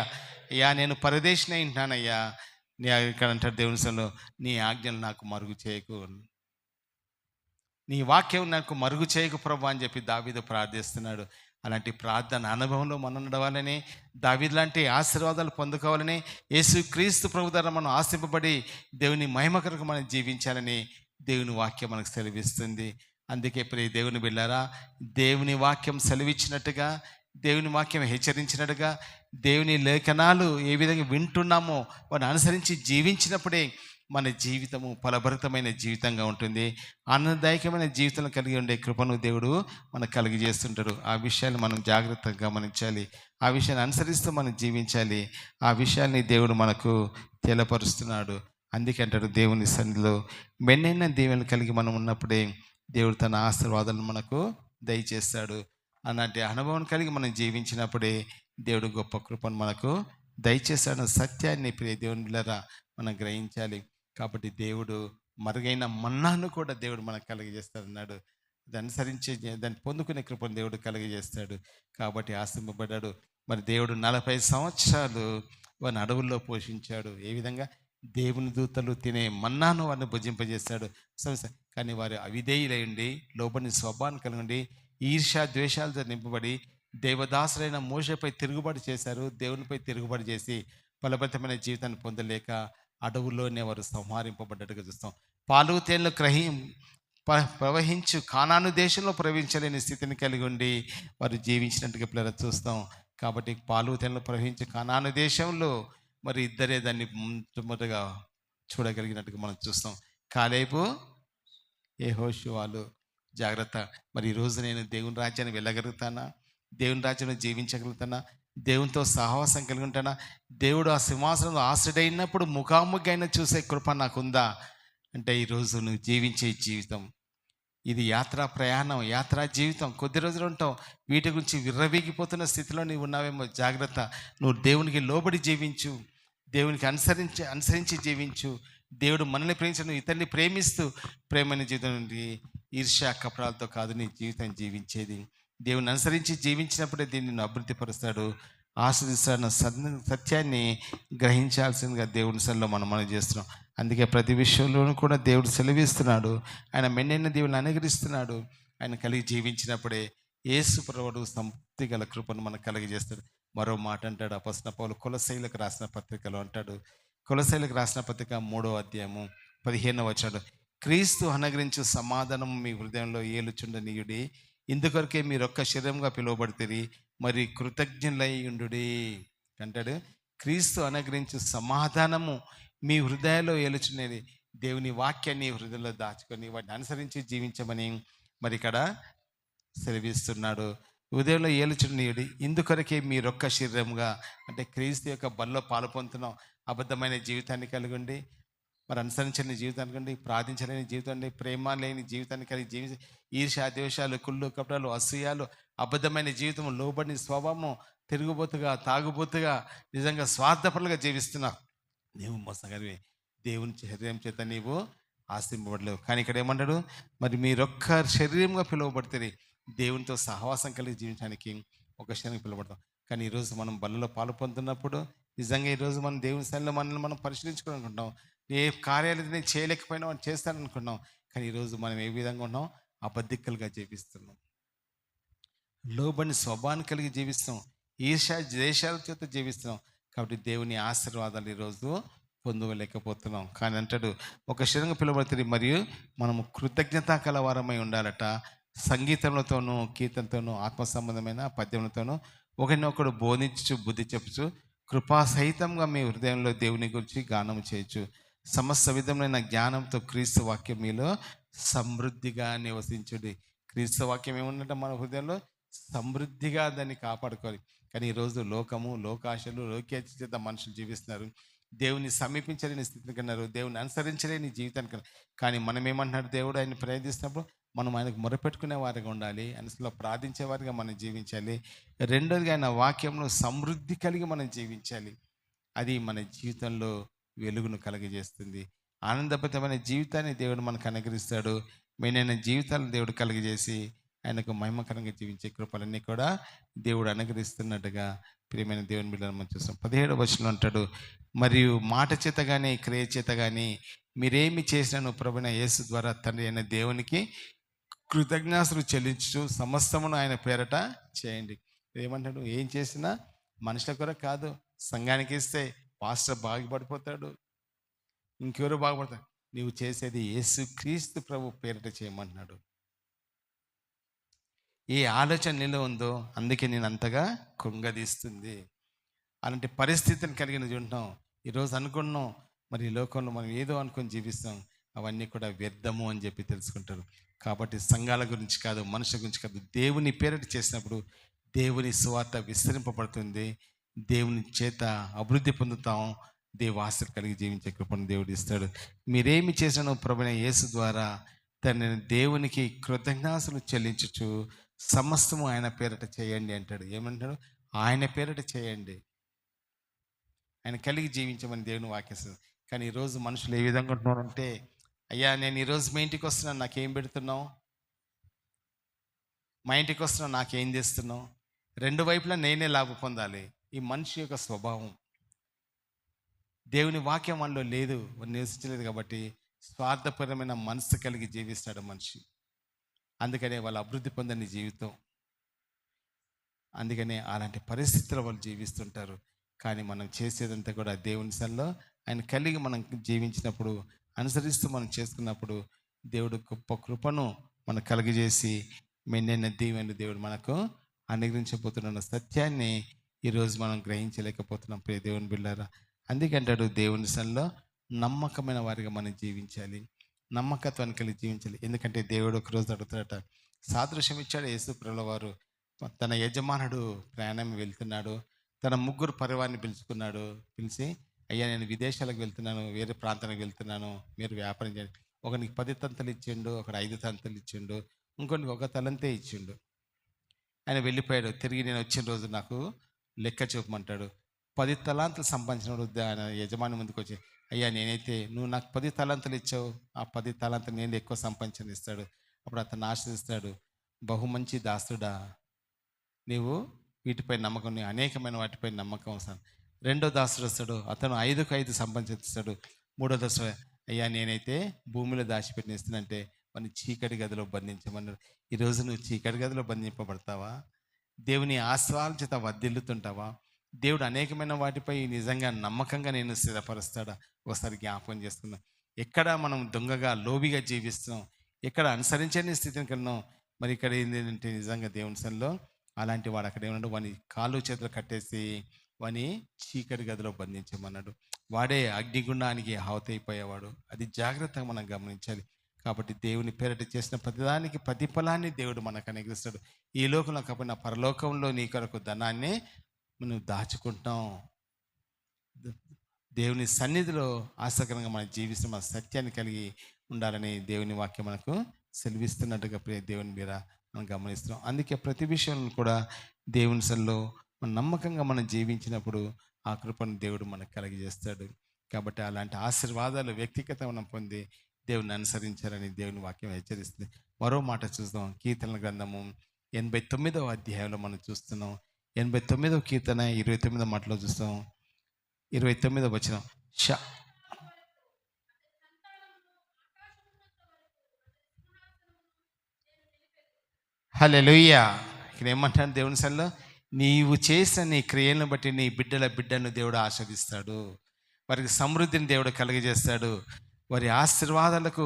అయ్యా నేను పరదేశినై ఉంటున్నానయ్యా, నీ ఇక్కడ అంటాడు దేవుని సన్నిధిలో, నీ ఆజ్ఞలు నాకు మరుగు చేయకు, నీ వాక్యం నాకు మరుగు చేయకు ప్రభు అని చెప్పి దావీదు ప్రార్థిస్తున్నాడు. అలాంటి ప్రార్థన అనుభవంలో మనం నడవాలని, దావీదు లాంటి ఆశీర్వాదాలు పొందుకోవాలని, యేసు క్రీస్తు ప్రభు ద్వారా మనం ఆశింపబడి దేవుని మహిమ కొరకు మనం జీవించాలని దేవుని వాక్యం మనకు సెలవిస్తుంది. అందుకే ప్రియ దేవుని బిడ్డారా, దేవుని వాక్యం సెలవిచ్చినట్టుగా, దేవుని వాక్యం హెచ్చరించినట్టుగా, దేవుని లేఖనాలు ఏ విధంగా వింటున్నామో వాటిని అనుసరించి జీవించినప్పుడే మన జీవితము ఫలభరితమైన జీవితంగా ఉంటుంది. ఆనందదాయకమైన జీవితం కలిగి ఉండే కృపను దేవుడు మనకు కలిగజేస్తుంటాడు. ఆ విషయాన్ని మనం జాగ్రత్తగా గమనించాలి. ఆ విషయాన్ని అనుసరిస్తూ మనం జీవించాలి. ఆ విషయాన్ని దేవుడు మనకు తెలియపరుస్తున్నాడు. అందుకే అంటాడు దేవుని సన్నిధిలో మెండైన దీవెనలు కలిగి మనం ఉన్నప్పుడే దేవుడు తన ఆశీర్వాదాలను మనకు దయచేస్తాడు. అలాంటి అనుభవం కలిగి మనం జీవించినప్పుడే దేవుడు గొప్ప కృపను మనకు దయచేస్తాడు. సత్యాన్ని ప్రియ దేవుని బిడ్డలారా మనం గ్రహించాలి. కాబట్టి దేవుడు మరుగైన మన్నాను కూడా దేవుడు మనకు కలిగజేస్తాడు. దాన్ని అనుసరించి దాన్ని పొందుకునే కృపను దేవుడు కలిగజేస్తాడు. కాబట్టి ఆశింపబడ్డాడు. మరి దేవుడు 40 సంవత్సరాలు వారిని అడవుల్లో పోషించాడు. ఏ విధంగా? దేవుని దూతలు తినే మన్నాను వారిని భుజింపజేస్తాడు. కానీ వారు అవిధేయులై ఉండి, లోబడిన స్వభావం కలిగి ఉండి, ఈర్ష్య ద్వేషాలతో నింపబడి దేవదాసులైన మోషేపై తిరుగుబాటు చేశారు. దేవునిపై తిరుగుబాటు చేసి ఫలభరితమైన జీవితాన్ని పొందలేక అడవుల్లోనే వారు సంహరింపబడ్డట్టుగా చూస్తాం. పాలు తేనెలు ప్రవహించు కానాను దేశంలో ప్రవహించలేని స్థితిని కలిగి ఉండి వారు జీవించినట్టుగా పిల్లలు చూస్తాం. కాబట్టి పాలు తేనెలు ప్రవహించు కానాను దేశంలో మరి ఇద్దరే దాన్ని మొట్టమొదటిగా చూడగలిగినట్టుగా మనం చూస్తాం. కాలేబు, యెహోషువలు. జాగ్రత్త. మరి ఈరోజు నేను దేవుని రాజ్యాన్ని వెళ్ళగలుగుతానా? దేవుని రాజ్యంలో జీవించగలుగుతానా? దేవునితో సహవాసం కలిగి ఉంటానా? దేవుడు ఆ సింహాసనంలో ఆశ్రయుడైనప్పుడు ముఖాముఖి అయినా చూసే కృప నాకుందా అంటే, ఈరోజు నువ్వు జీవించే జీవితం ఇది యాత్రా ప్రయాణం, యాత్రా జీవితం. కొద్ది రోజులు ఉంటావు, వీటి గురించి విర్రవీగిపోతున్న స్థితిలో నీవు ఉన్నావేమో. జాగ్రత్త. నువ్వు దేవునికి లోబడి జీవించు, దేవునికి అనుసరించి జీవించు. దేవుడు మనల్ని ప్రేమించు, నువ్వు ఇతరుని ప్రేమిస్తూ ప్రేమైన జీవితం నుండి ఈర్ష్య కపటాలతో కాదు నీ జీవితం జీవించేది. దేవుని అనుసరించి జీవించినప్పుడే దీన్ని అభివృద్ధి పరుస్తాడు, ఆస్వాదిస్తాడు. సత్యాన్ని గ్రహించాల్సిందిగా దేవుని సన్నిధిలో మనం చేస్తున్నాం. అందుకే ప్రతి విషయంలోనూ కూడా దేవుడు సెలవిస్తున్నాడు. ఆయన మెండైన దేవుని అనుగ్రహిస్తున్నాడు. ఆయన కలిగి జీవించినప్పుడే యేసు ప్రభువు సంపత్తి గల కృపను మనకు కలిగజేస్తాడు. మరో మాట అంటాడు అపొస్తలుడైన పౌలు కొలస్సీయులకు రాసిన పత్రికలో అంటాడు. కొలస్సీయులకు రాసిన పత్రిక 3వ అధ్యాయము 15వ వచనం, క్రీస్తు అనుగ్రహించు సమాధానం మీ హృదయంలో ఏలుచుండనీయుడి, ఇందుకొరకే మీరొక్క శరీరంగా పిలువబడితిరి, మరి కృతజ్ఞులై ఉండుడి అంటాడు. క్రీస్తు అనుగ్రహించు సమాధానము మీ హృదయాల్లో ఏలుచున్నది. దేవుని వాక్యాన్ని హృదయంలో దాచుకొని వాటిని అనుసరించి జీవించమని మరి ఇక్కడ సెలవిస్తున్నాడు. హృదయంలో ఏలుచున్నీయుడి, ఇందుకొరకే మీరొక్క శరీరంగా, అంటే క్రీస్తు యొక్క బల్లో పాలు పొందుతున్నాం. అబద్ధమైన జీవితాన్ని కలిగి ఉండి, మరి అనుసరించలేని జీవితాన్ని కండి, ప్రార్థించలేని జీవితాన్ని, ప్రేమ లేని జీవితాన్ని కలిగి జీవించి ఈర్ష్య ద్వేషాలు, కుళ్ళు కపటాలు, అసూయాలు, అబద్ధమైన జీవితం, లోబడిన స్వభావం, తిరుగుబోతుగా, తాగుబోతుగా, నిజంగా స్వార్థపరులుగా జీవిస్తున్నావు. నీవు మోసగానివి, దేవుని శరీరం చేత నీవు ఆశింపబడలేవు. కానీ ఇక్కడ ఏమంటాడు, మరి మీరొక్క శరీరంగా పిలువబడితే దేవునితో సహవాసం కలిగి జీవించడానికి ఒక శరీరం పిలువబడతాం. కానీ ఈరోజు మనం బలలో పాలు పొందుతున్నప్పుడు నిజంగా ఈరోజు మనం దేవుని సన్నిధిలో మనల్ని మనం పరిశీలించుకోవాలనుకుంటాం. ఏ కార్యాలు నేను చేయలేకపోయినా మనం చేస్తాననుకున్నాం. కానీ ఈరోజు మనం ఏ విధంగా ఉన్నాం? అబద్ధికులుగా జీవిస్తున్నాం. లోబడిన స్వభావాన్ని కలిగి జీవిస్తున్నాం. ఈర్ష్య ద్వేషాల చేత జీవిస్తున్నాం. కాబట్టి దేవుని ఆశీర్వాదాలు ఈరోజు పొందలేకపోతున్నాం. కానీ అంటాడు, ఒక క్షణంగా పిలువబడుతుంది మరియు మనము కృతజ్ఞత కలవారమై ఉండాలట. సంగీతములతోనూ కీర్తనతోనూ ఆత్మ సంబంధమైన పద్యములతోనూ ఒకరినొకడు బోధించు బుద్ధి చెప్పుచు కృపాసహితంగా మీ హృదయంలో దేవుని గురించి గానం చేయొచ్చు. సమస్త విధమైన జ్ఞానంతో క్రీస్తు వాక్యం మీలో సమృద్ధిగా నివసించుడి. క్రీస్తు వాక్యం ఏముందంటే మన హృదయంలో సమృద్ధిగా దాన్ని కాపాడుకోవాలి. కానీ ఈరోజు లోకము, లోకాశలు, లోకేచ్ఛ చేత మనుషులు జీవిస్తున్నారు. దేవుని సమీపించలేని స్థితికి అన్నారు, దేవుని అనుసరించలేని జీవితానికి. కానీ మనం ఏమంటున్నాడు, దేవుడు ఆయన ప్రయత్నిస్తున్నప్పుడు మనం ఆయనకు మొరపెట్టుకునే వారిగా ఉండాలి, ఆయనలో ప్రార్థించే వారిగా మనం జీవించాలి. రెండోదిగా ఆయన వాక్యంలో సమృద్ధి కలిగి మనం జీవించాలి. అది మన జీవితంలో వెలుగును కలుగజేస్తుంది. ఆనందభరితమైన జీవితాన్ని దేవుడు మనకు అనుగ్రహిస్తాడు. మెయిన్ జీవితాలను దేవుడు కలుగజేసి ఆయనకు మహిమకరంగా జీవించే కృపలన్నీ కూడా దేవుడు అనుగ్రహిస్తున్నట్టుగా ప్రియమైన దేవుని బిడ్డలను మనం చూస్తాం. 17వ వచనంలో అంటాడు, మరియు మాట చేత కానీ క్రియ చేత కానీ మీరేమి చేసినాను ప్రభువైన యేసు ద్వారా తండ్రి అయిన దేవునికి కృతజ్ఞాస్తులు చెల్లించు సమస్తమును ఆయన పేరట చేయండి. ఏమంటాడు, ఏం చేసినా మనుషుల కొరకు కాదు, సంఘానికి ఇస్తే పాస్టర్ బాగుపడిపోతాడు, ఇంకెవరు బాగుపడతాడు. నీవు చేసేది యేసుక్రీస్తు ప్రభు పేరిట చేయమంటున్నాడు. ఏ ఆలోచన నీలో ఉందో అందుకే నేను అంతగా కృంగదీస్తుంది. అలాంటి పరిస్థితిని కలిగిన చూంటాం. ఈరోజు అనుకున్నాం, మరి ఈ లోకంలో మనం ఏదో అనుకొని జీవిస్తాం, అవన్నీ కూడా వ్యర్థము అని చెప్పి తెలుసుకుంటారు. కాబట్టి సంఘాల గురించి కాదు, మనుషుల గురించి కాదు, దేవుని పేరిట చేసినప్పుడు దేవుని సువార్త విస్తరింపబడుతుంది, దేవుని చేత అభివృద్ధి పొందుతాం, దేవాశలు కలిగి జీవించే కృపను దేవుడు ఇస్తాడు. మీరేమి చేసినా ప్రభువైన యేసు ద్వారా తన దేవునికి కృతజ్ఞాస్తులు చెల్లించుచు సమస్తము ఆయన పేరిట చేయండి అంటాడు. ఏమంటాడు, ఆయన పేరిట చేయండి, ఆయన కలిగి జీవించమని దేవుని వాక్యం. కానీ ఈరోజు మనుషులు ఏ విధంగా ఉంటున్నారంటే, అయ్యా నేను ఈరోజు మీ ఇంటికి వస్తున్నాను, నాకేం పెడుతున్నావు, మా ఇంటికి వస్తున్నావు, నాకేం చేస్తున్నావు, రెండు వైపులా నేనే లాభం పొందాలి. ఈ మనిషి యొక్క స్వభావం. దేవుని వాక్యం మనలో లేదు, నివసించలేదు. కాబట్టి స్వార్థపరమైన మనసు కలిగి జీవిస్తాడు మనిషి. అందుకనే వాళ్ళు అభివృద్ధి పొందని జీవితం. అందుకనే అలాంటి పరిస్థితుల్లో వాళ్ళు జీవిస్తుంటారు. కానీ మనం చేసేదంతా కూడా దేవుని సన్నిధిలో ఆయన కలిగి మనం జీవించినప్పుడు, అనుసరిస్తూ మనం చేసుకున్నప్పుడు దేవుడు గొప్ప కృపను మనకు కలుగజేసి మెండైన దీవెన దేవుడు మనకు అనుగ్రహించబోతున్న సత్యాన్ని ఈరోజు మనం గ్రహించలేకపోతున్నాం ప్రియ దేవుని బిడ్డలారా. అందుకంటాడు, దేవుని సన్నిధిలో నమ్మకమైన వారిగా మనం జీవించాలి, నమ్మకత్వాన్ని కలిగి జీవించాలి. ఎందుకంటే దేవుడు ఒకరోజు అడుగుతాడట, సాదృశ్యం ఇచ్చాడు యేసు ప్రభుల వారు. తన యజమానుడు ప్రయాణం వెళ్తున్నాడు, తన ముగ్గురు పరివారాన్ని పిలుచుకున్నాడు. పిలిచి, అయ్యా నేను విదేశాలకు వెళ్తున్నాను, వేరే ప్రాంతానికి వెళ్తున్నాను, మీరు వ్యాపారం చేయండి. ఒకనికి 10 తంతలు ఇచ్చిండు, ఒకడు 5 తంతలు ఇచ్చిండు, ఇంకొనికి 1 తలంతే ఇచ్చిండు. ఆయన వెళ్ళిపోయాడు. తిరిగి నేను వచ్చిన రోజు నాకు లెక్క చూపమంటాడు. 10 తలాంతులు సంపాదించినప్పుడు ఆయన యజమాని ముందుకు వచ్చి, అయ్యా నేనైతే నువ్వు నాకు 10 తలాంతులు ఇచ్చావు, ఆ 10 తలాంతులు నేను ఎక్కువ సంపాదించని ఇస్తాడు. అప్పుడు అతను ఆశిస్తాడు, బహు మంచి దాసుడా, నీవు వీటిపై నమ్మకం, అనేకమైన వాటిపై నమ్మకం వస్తాను. రెండో దాసుడు వస్తాడు, అతను 5కు 5 సంపాదిస్తాడు. మూడో దాసుడు, అయ్యా నేనైతే భూమిలో దాచిపెట్టిన ఇస్తానంటే వాడిని చీకటి గదిలో బంధించమన్నాడు. ఈరోజు నువ్వు చీకటి గదిలో బంధింపబడతావా? దేవుని ఆశ్రయాల చేత వర్ధిల్లుతుంటావా? దేవుడు అనేకమైన వాటిపై నిజంగా నమ్మకంగా నేను స్థిరపరుస్తాడా? ఒకసారి జ్ఞాపకం చేసుకున్నాం. ఎక్కడ మనం దొంగగా లోబిగా జీవిస్తున్నాం, ఎక్కడ అనుసరించని స్థితిని కన్నాం. మరి ఇక్కడ ఏంటంటే నిజంగా దేవుని సన్నిధిలో అలాంటి వాడు అక్కడ ఏమన్నాడు, వాని కాళ్ళు చేతులు కట్టేసి వాని చీకటి గదిలో బంధించమన్నాడు. వాడే అగ్నిగుండానికి ఆహుతైపోయేవాడు. అది జాగ్రత్తగా మనం గమనించాలి. కాబట్టి దేవుని పేరిట చేసిన ప్రతిదానికి ప్రతిఫలాన్ని దేవుడు మనకు అనుగ్రహిస్తాడు. ఈ లోకంలో కాకుండా పరలోకంలో నీ కొరకు ధనాన్ని నువ్వు దాచుకుంటాం. దేవుని సన్నిధిలో ఆసక్తికరంగా మనం జీవిస్తున్న మన సత్యాన్ని కలిగి ఉండాలని దేవుని వాక్యం మనకు సెలవిస్తున్నట్టుగా ప్రియ దేవుని మీద మనం గమనిస్తున్నాం. అందుకే ప్రతి విషయంలో కూడా దేవుని సన్నిధిలో నమ్మకంగా మనం జీవించినప్పుడు ఆ కృపను దేవుడు మనకు కలిగజేస్తాడు. కాబట్టి అలాంటి ఆశీర్వాదాలు వ్యక్తిగత మనం పొంది దేవుని అనుసరించాలని దేవుని వాక్యం హెచ్చరిస్తుంది. మరో మాట చూద్దాం. కీర్తనల గ్రంథము 89వ అధ్యాయంలో మనం చూస్తున్నాం. 89వ కీర్తన 29వ మాటలో చూస్తాం. 29వ వచనం, హల్లెలూయా. ఇక్కడ ఏమంటాడు దేవుని సన్నిధిలో, నీవు చేసిన నీ క్రియలను బట్టి నీ బిడ్డను దేవుడు ఆస్వాదిస్తాడు. వారికి సమృద్ధిని దేవుడు కలిగజేస్తాడు. వారి ఆశీర్వాదాలకు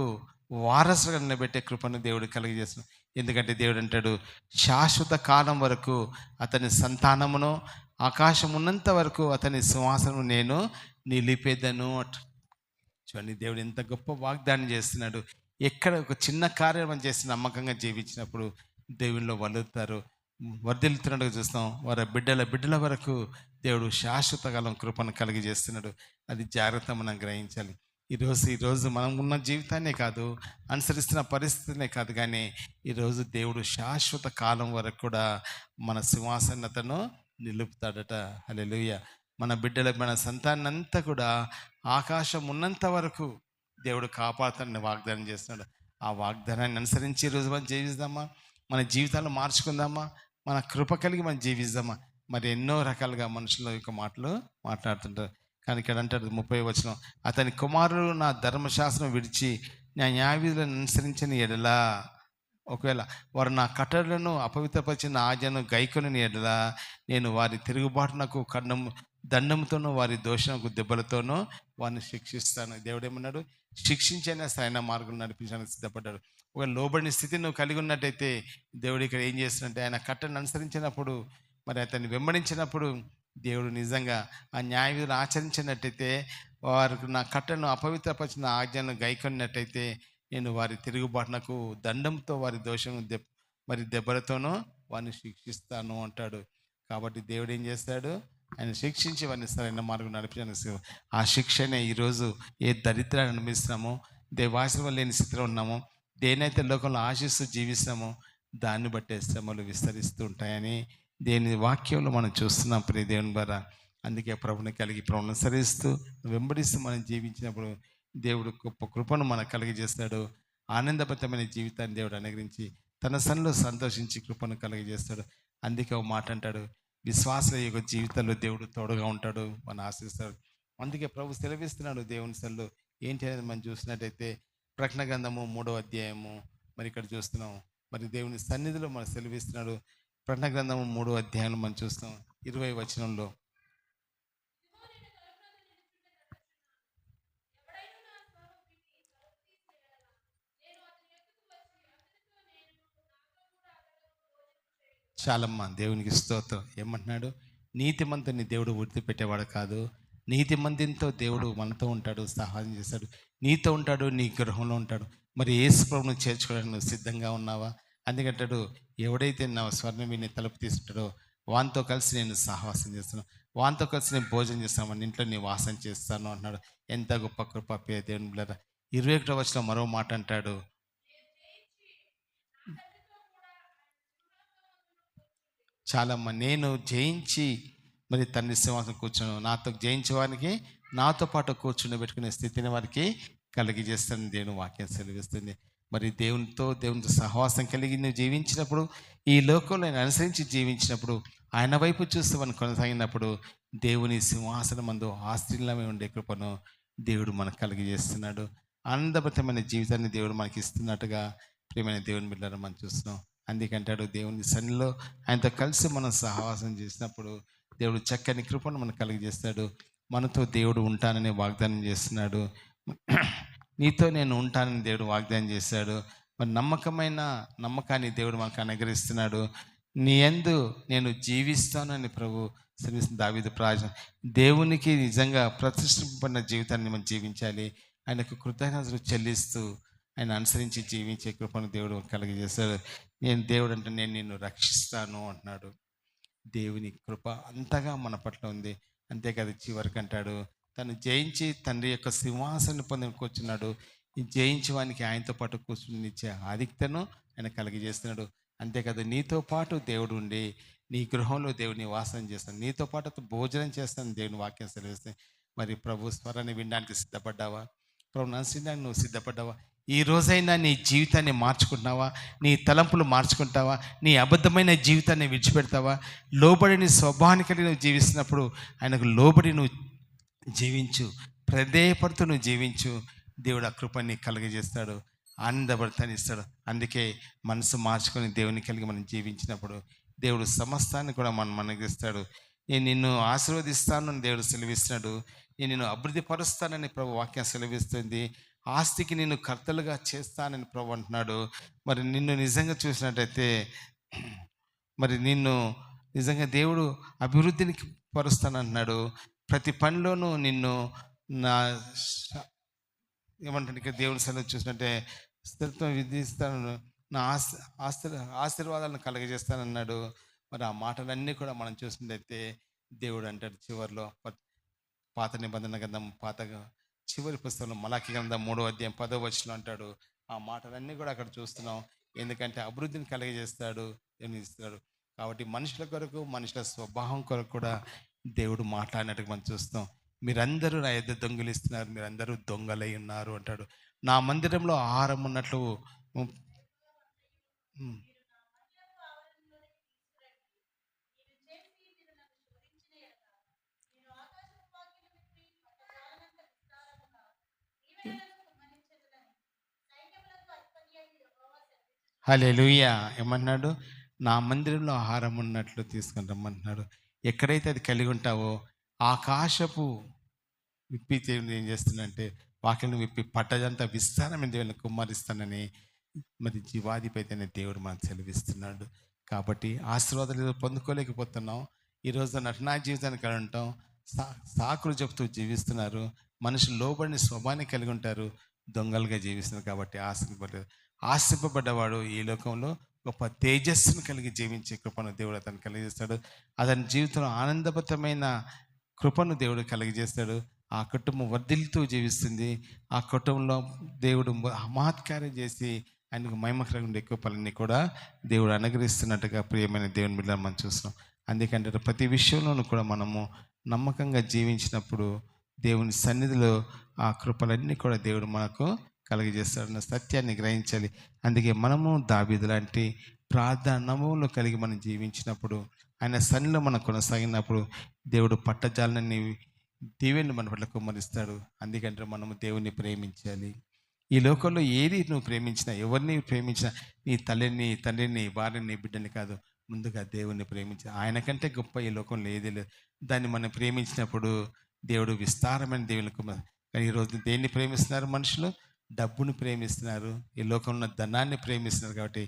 వారసుగా నిలబెట్టే కృపను దేవుడు కలిగజేస్తాడు. ఎందుకంటే దేవుడు అంటాడు, శాశ్వత కాలం వరకు అతని సంతానమును, ఆకాశం ఉన్నంత వరకు అతని సింహాసనం నేను నిలిపేదను అంట. చూడండి, దేవుడు ఎంత గొప్ప వాగ్దానం చేస్తున్నాడు. ఎక్కడ ఒక చిన్న కార్యం చేసి నమ్మకంగా జీవించినప్పుడు దేవునిలో వర్ధిల్లుతున్నట్టుగా చూస్తాం. వారి బిడ్డల వరకు దేవుడు శాశ్వత కాలం కృపను కలిగజేస్తున్నాడు. అది జాగ్రత్త మనం గ్రహించాలి. ఈరోజు మనం ఉన్న జీవితాన్నే కాదు, అనుసరిస్తున్న పరిస్థితినే కాదు, కానీ ఈరోజు దేవుడు శాశ్వత కాలం వరకు కూడా మన సింహాసనతను నిలుపుతాడట. హల్లెలూయా. మన సంతానంతా కూడా ఆకాశం ఉన్నంత వరకు దేవుడు కాపాడుతాడని వాగ్దానం చేస్తున్నాడు. ఆ వాగ్దానాన్ని అనుసరించి ఈరోజు మనం జీవిద్దామా? మన జీవితాలు మార్చుకుందామా? మన కృప కలిగి మనం జీవిద్దామా? మరి ఎన్నో రకాలుగా మనుషుల యొక్క మాటలు మాట్లాడుతుంటారు. కానీ ఇక్కడ అంటారు 30వ వచనం, అతని కుమారుడు నా ధర్మశాస్త్రం విడిచి నా న్యాయవిధులను అనుసరించిన ఎడల, ఒకవేళ వారు నా కట్టడలను అపవిత్రపరిచిన ఆజ్ఞను గైకొని ఎడల, నేను వారి తిరుగుబాటునకు దండంతోనూ వారి దోషణకు దెబ్బలతోనూ వారిని శిక్షిస్తాను. దేవుడు ఏమన్నాడు? శిక్షించైనా సరైన మార్గం నడిపించడానికి సిద్ధపడ్డాడు. ఒక లోబడిన స్థితి నువ్వు కలిగి ఉన్నట్టయితే దేవుడు ఇక్కడ ఏం చేస్తున్నట్టే, ఆయన కట్టను అనుసరించినప్పుడు, మరి అతన్ని వెంబడించినప్పుడు దేవుడు నిజంగా ఆ న్యాయ విధులు ఆచరించినట్టయితే, వారికి నా కట్టను అపవిత్రపరిచిన ఆజ్ఞను గైకొన్నట్టయితే, నేను వారి తిరుగుబాటునకు దండంతో వారి దోషం మరి దెబ్బలతోనూ వారిని శిక్షిస్తాను అంటాడు. కాబట్టి దేవుడు ఏం చేస్తాడు? ఆయన శిక్షించి వారిని సరైన మార్గం నడిపించడానికి. ఆ శిక్షనే ఈరోజు ఏ దరిద్రాన్ని అనుభవిస్తున్నామో, దేవాశ్రమం లేని స్థితిలో ఉన్నామో, దేనైతే లోకంలో ఆశిస్తూ జీవిస్తామో దాన్ని బట్టే శ్రమలు విస్తరిస్తూ ఉంటాయని దేని వాక్యంలో మనం చూస్తున్నాం ప్రియ దేవుని ద్వారా. అందుకే ప్రభుని కలిగి ప్రభుని అనుసరిస్తూ వెంబడిస్తూ మనం జీవించినప్పుడు దేవుడు గొప్ప కృపను మనకు కలిగజేస్తాడు. ఆనందభరితమైన జీవితాన్ని దేవుడు అనుగ్రహించి తన సన్నిధిలో సంతోషించి కృపను కలిగజేస్తాడు. అందుకే ఒక మాట అంటాడు, విశ్వాసుల యొక్క జీవితంలో దేవుడు తోడుగా ఉంటాడు, మనం ఆశిస్తాడు. అందుకే ప్రభు సెలవిస్తున్నాడు దేవుని సన్నిధిలో. ఏంటి అనేది మనం చూసినట్టయితే ప్రకటన గ్రంథము 3వ అధ్యాయము మరి ఇక్కడ చూస్తున్నాం. మరి దేవుని సన్నిధిలో మనం సెలవిస్తున్నాడు. ప్రకటన గ్రంథము 3వ అధ్యాయంలో మనం చూస్తాం 20వ వచనంలో, చాలమ్మా దేవునికి స్తోత్రం. ఏమంటున్నాడు? నీతిమంతుని దేవుడు విడిచిపెట్టేవాడు కాదు. నీతిమంతునితో దేవుడు మనతో ఉంటాడు, సహాయం చేస్తాడు, నీతో ఉంటాడు, నీ గృహంలో ఉంటాడు. మరి యేసు ప్రభువును చేర్చుకోవడానికి నువ్వు సిద్ధంగా ఉన్నావా? అందుకంటాడు, ఎవడైతే నా స్వర్ణం విని తలుపు తీసుకుంటాడో వానితో కలిసి నేను సహవాసం చేస్తాను, వానితో కలిసి నేను భోజనం చేస్తాను, మన ఇంట్లో నేను వాసన చేస్తాను అంటున్నాడు. ఎంత గొప్ప కృప దేవుని బిడ్డలారా. 21వ వచనంలో మరో మాట అంటాడు, చాలమ్మా నేను జయించి మరి తండ్రి సింహాసనం కూర్చోను, నాతో జయించేవారికి నాతో పాటు కూర్చుని పెట్టుకునే స్థితిని వారికి కలిగజేస్తాను దేవుని వాక్యం సెలవిస్తుంది. మరి దేవునితో సహవాసం కలిగి నువ్వు జీవించినప్పుడు, ఈ లోకంలో ఆయన అనుసరించి జీవించినప్పుడు, ఆయన వైపు చూస్తూ మనం కొనసాగినప్పుడు దేవుని సింహాసనం మందు ఆశ్చర్యమే ఉండే కృపను దేవుడు మనకు కలిగజేస్తున్నాడు. ఆనందభరితమైన జీవితాన్ని దేవుడు మనకి ఇస్తున్నట్టుగా ప్రియమైన దేవుని బిడ్డలను మనం చూస్తున్నాం. అందుకంటాడు, దేవుని సన్నిధిలో ఆయనతో కలిసి మనం సహవాసం చేసినప్పుడు దేవుడు చక్కని కృపను మనకు కలిగజేస్తాడు. మనతో దేవుడు ఉంటానని వాగ్దానం చేస్తున్నాడు. నీతో నేను ఉంటానని దేవుడు వాగ్దానం చేశాడు. మరి నమ్మకాన్ని దేవుడు మనకు అనుగ్రహిస్తున్నాడు. నీ యందు నేను జీవిస్తానని ప్రభు శ్రీకృష్ణ దావీదు ప్రార్థన. దేవునికి నిజంగా ప్రతిష్ఠింపబడిన జీవితాన్ని మనం జీవించాలి. ఆయనకు కృతజ్ఞతలు చెల్లిస్తూ ఆయన అనుసరించి జీవించే కృపను దేవుడు కలిగజేశాడు. దేవుడు అంటే నేను నిన్ను రక్షిస్తాను అంటున్నాడు. దేవుని కృప అంతగా మన పట్ల ఉంది. అంతేకాదు చివరికి అంటాడు, తను జయించి తండ్రి యొక్క సింహాసనం పొంది కూర్చున్నాడు. ఈ జయించి వానికి ఆయనతో పాటు కూర్చుని ఇచ్చే ఆధిక్యతను ఆయన కలిగజేస్తున్నాడు. అంతేకాదు నీతో పాటు దేవుడు ఉండి నీ గృహంలో దేవుని వాసన చేస్తాను, నీతో పాటు భోజనం చేస్తాను దేవుని వాక్యం సెలవిస్తాయి. మరి ప్రభు స్వరాన్ని వినడానికి సిద్ధపడ్డావా? ప్రభు నన్ను నువ్వు సిద్ధపడ్డావా? ఈ రోజైనా నీ జీవితాన్ని మార్చుకుంటున్నావా? నీ తలంపులు మార్చుకుంటావా? నీ అబద్ధమైన జీవితాన్ని విడిచిపెడతావా? లోబడిని స్వభావానికి నువ్వు జీవిస్తున్నప్పుడు ఆయనకు లోబడి నువ్వు జీవించు, ప్రదేయపడుతూ నువ్వు జీవించు. దేవుడు ఆ కృపని కలుగజేస్తాడు, ఆనందభరితాన్ని ఇస్తాడు. అందుకే మనసు మార్చుకొని దేవుని కలిగి మనం జీవించినప్పుడు దేవుడు సమస్తాన్ని కూడా మనకి ఇస్తాడు. నేను నిన్ను ఆశీర్వదిస్తానని దేవుడు సెలవిస్తున్నాడు. నేను నిన్ను అభివృద్ధి పరుస్తానని ప్రభు వాక్యం సెలవిస్తుంది. ఆస్తికి నిన్ను కర్తలుగా చేస్తానని ప్రభు అంటున్నాడు. మరి నిన్ను నిజంగా చూసినట్టయితే మరి నిన్ను నిజంగా దేవుడు అభివృద్ధిని పరుస్తానంటున్నాడు. ప్రతి పనిలోనూ నిన్ను నా ఏమంటాడు ఇక్కడ దేవుని సన్నిధి చూసినట్టే స్థిరత్వం విధిస్తాను, నా ఆశీర్వాదాలను కలగజేస్తానన్నాడు. మరి ఆ మాటలన్నీ కూడా మనం చూసినట్టయితే దేవుడు అంటాడు చివరిలో, పాత నిబంధన గ్రంథం చివరి పుస్తకంలో మలాకి గ్రంథం 3వ అధ్యాయం 10వ వచనం అంటాడు. ఆ మాటలన్నీ కూడా అక్కడ చూస్తున్నాం. ఎందుకంటే అభివృద్ధిని కలగజేస్తాడు, దేవుని ఇస్తాడు. కాబట్టి మనుషుల కొరకు, మనుషుల స్వభావం కొరకు కూడా దేవుడు మాట్లాడినట్టుగా మనం చూస్తాం. మీరందరూ నా యొద్ద దొంగిలిస్తున్నారు, మీరందరూ దొంగలై ఉన్నారు అంటాడు. నా మందిరంలో ఆహారం ఉన్నట్లు హల్లెలూయా. ఏమన్నాడు? నా మందిరంలో ఆహారం ఉన్నట్లు తీసుకొని రమ్మంటున్నాడు. ఎక్కడైతే అది కలిగి ఉంటావో ఆకాశపు విప్పి దేవుని ఏం చేస్తుందంటే వాక్యం విప్పి పట్టదంతా విస్తారమైన దేవుని కుమ్మరిస్తానని మరి జీవాధిపతి దేవుడు మనకు సెలవిస్తున్నాడు. కాబట్టి ఆశీర్వాదాలు పొందుకోలేకపోతున్నాం. ఈరోజు నటనా జీవితాన్ని కలిగి ఉంటాం. సాకులు చెప్తూ జీవిస్తున్నారు. మనుషులు లోబడిన స్వభావాన్ని కలిగి ఉంటారు, దొంగలుగా జీవిస్తున్నారు. కాబట్టి ఆశింపబడ్డవాడు ఈ లోకంలో గొప్ప తేజస్సును కలిగి జీవించే కృపను దేవుడు అతను కలిగిస్తాడు. అతని జీవితంలో ఆనందభరితమైన కృపను దేవుడు కలిగజేస్తాడు. ఆ కుటుంబం వర్ధిల్లుతూ జీవిస్తుంది. ఆ కుటుంబంలో దేవుడు మహత్కార్యం చేసి ఆయనకు మహిమకరంగా ఎక్కువ పనులన్నీ కూడా దేవుడు అనుగ్రహిస్తున్నట్టుగా ప్రియమైన దేవుని బిడ్డలను మనం చూస్తున్నాం. అందుకంటే ప్రతి విషయంలోనూ కూడా మనము నమ్మకంగా జీవించినప్పుడు దేవుని సన్నిధిలో ఆ కృపలన్నీ కూడా దేవుడు మనకు కలిగజేస్తాడన్న సత్యాన్ని గ్రహించాలి. అందుకే మనము దావీదు లాంటి ప్రార్థనలో కలిగి మనం జీవించినప్పుడు, ఆయన సన్నిధిలో మనం కొనసాగినప్పుడు దేవుడు పట్టజాలని దేవుని మన పట్ల కుమ్మరిస్తాడు. అందుకంటే మనము దేవుని ప్రేమించాలి. ఈ లోకంలో ఏది నువ్వు ప్రేమించినా, ఎవరిని ప్రేమించినా, నీ తల్లిని, తండ్రిని, భార్యని, బిడ్డని కాదు, ముందుగా దేవుణ్ణి ప్రేమించాలి. ఆయన కంటే గొప్ప ఈ లోకంలో ఏది లేదు. దాన్ని మనం ప్రేమించినప్పుడు దేవుడు విస్తారమైన దేవుని కుమ్మరి. కానీ ఈరోజు దేన్ని ప్రేమిస్తున్నారు? మనుషులు డబ్బును ప్రేమిస్తున్నారు, ఈ లోకంలో ఉన్న ధనాన్ని ప్రేమిస్తున్నారు. కాబట్టి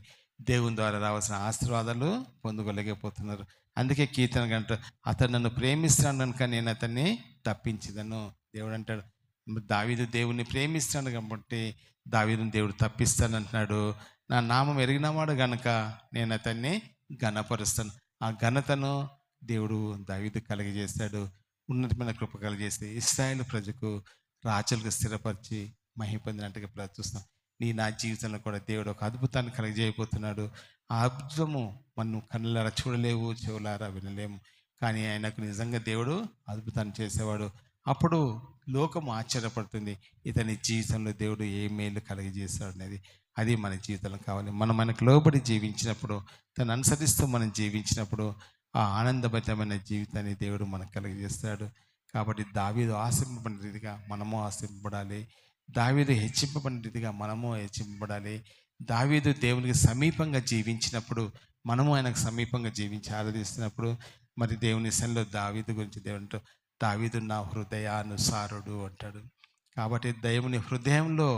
దేవుని ద్వారా రావాల్సిన ఆశీర్వాదాలు పొందుకోలేకపోతున్నారు. అందుకే కీర్తన గంట అతను నన్ను ప్రేమిస్తున్నాడు కనుక నేను అతన్ని తప్పించదను. దేవుడు అంటాడు, దావీదు దేవుని ప్రేమిస్తాడు కాబట్టి దావీదుని దేవుడు తప్పిస్తానంటున్నాడు. నా నామం ఎరిగినవాడు గనక నేను అతన్ని ఘనపరుస్తాను. ఆ ఘనతను దేవుడు దావీదు కలిగజేస్తాడు. ఉన్నతమైన కృప కలిగజేస్తే ఇశ్రాయేలు ప్రజకు రాజులకు స్థిరపరిచి మహిమ పొందినట్టుగా ప్రయత్నిస్తాం. నా జీవితంలో కూడా దేవుడు ఒక అద్భుతాన్ని కలిగజేయబోతున్నాడు. ఆ అద్భుతము మనం కళ్ళారా చూడలేవు, చెవులారా వినలేము. కానీ ఆయనకు నిజంగా దేవుడు అద్భుతాన్ని చేసేవాడు. అప్పుడు లోకం ఆశ్చర్యపడుతుంది, ఇతని జీవితంలో దేవుడు ఏ మేలు కలిగజేస్తాడు అనేది. అది మన జీవితంలో కావాలి. మనం మనకు లోబడి జీవించినప్పుడు, తను అనుసరిస్తూ మనం జీవించినప్పుడు ఆ ఆనందభరితమైన జీవితాన్ని దేవుడు మనకు కలిగజేస్తాడు. కాబట్టి దావీదు ఆశింపబడిన రీతిగా మనము ఆశింపబడాలి. దావీదు హెచ్చింపబడిన రీతిగా మనము హెచ్చింపబడాలి. దావీదు దేవునికి సమీపంగా జీవించినప్పుడు మనము ఆయనకు సమీపంగా జీవించి ఆరాధిస్తున్నప్పుడు మరి దేవుని సన్నిధిలో దావీదు గురించి దేవుడు దావీదు నా హృదయానుసారుడు అంటాడు. కాబట్టి దేవుని హృదయంలో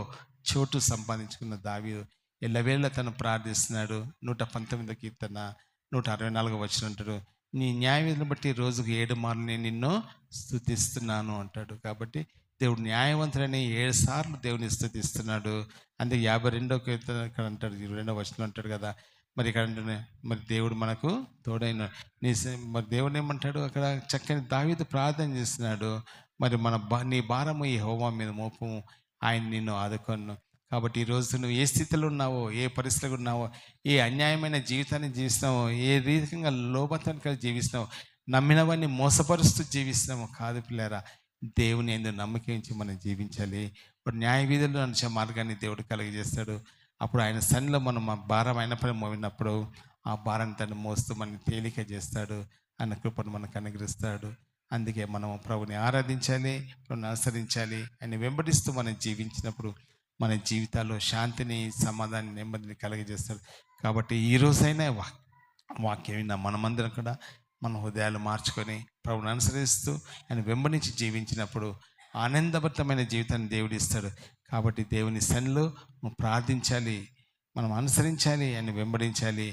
చోటు సంపాదించుకున్న దావీదు ఎల్లవేళ తను ప్రార్థిస్తున్నాడు. 119 కీర్తన 164 వచనం అంటాడు, నీ న్యాయవిధిని బట్టి రోజుకు 7 మార్లు నేను నిన్ను స్తుతిస్తున్నాను అంటాడు. కాబట్టి దేవుడు న్యాయవంతుడని 7 సార్లు దేవుని స్తుతిస్తున్నాడు. అందుకే 52వ కీర్తన ఇక్కడ అంటాడు, 22వ వచనం అంటాడు కదా. మరి ఇక్కడ అంటే మరి దేవుడు మనకు తోడైన మరి దేవుడు ఏమంటాడు అక్కడ, చక్కని దావీదు ప్రార్థన చేస్తున్నాడు. మరి నీ భారము ఈ యెహోవా మీద మోపము, ఆయన నిన్ను ఆదుకొను. కాబట్టి ఈరోజు నువ్వు ఏ స్థితిలో ఉన్నావో, ఏ పరిస్థితిలో ఉన్నావో, ఏ అన్యాయమైన జీవితాన్ని జీవిస్తున్నావో, ఏ రీతిగా లోబతాన్ని కలిసి జీవిస్తున్నావో, నమ్మినవన్నీ మోసపరుస్తూ జీవిస్తున్నామో కాదు పిల్లరా. దేవుని ఎందుకు నమ్మకించి మనం జీవించాలి. ఇప్పుడు న్యాయ వీధుల్లో నడిచే మార్గాన్ని దేవుడు కలిగజేస్తాడు. అప్పుడు ఆయన సన్నిలో మనం ఆ భారం అయిన పని మోవినప్పుడు ఆ భారాన్ని తను మోస్తూ మనం తేలిక చేస్తాడు. ఆయన కృపను మనకు అనుగ్రహిస్తాడు. అందుకే మనం ప్రభుని ఆరాధించాలి, ప్రభుని అనుసరించాలి. ఆయన వెంబడిస్తూ మనం జీవించినప్పుడు మన జీవితాల్లో శాంతిని, సమాధానం, నెమ్మదిని కలగజేస్తాడు. కాబట్టి ఈ రోజైనా వాక్యం విన్న మనమందరం కూడా మన హృదయాలు మార్చుకొని ప్రభుని అనుసరిస్తూ ఆయన వెంబడించి జీవించినప్పుడు ఆనందభరితమైన జీవితాన్ని దేవుడు ఇస్తాడు. కాబట్టి దేవుని సన్నిధిలో మనం ప్రార్థించాలి, మనం అనుసరించాలి, ఆయన వెంబడించాలి.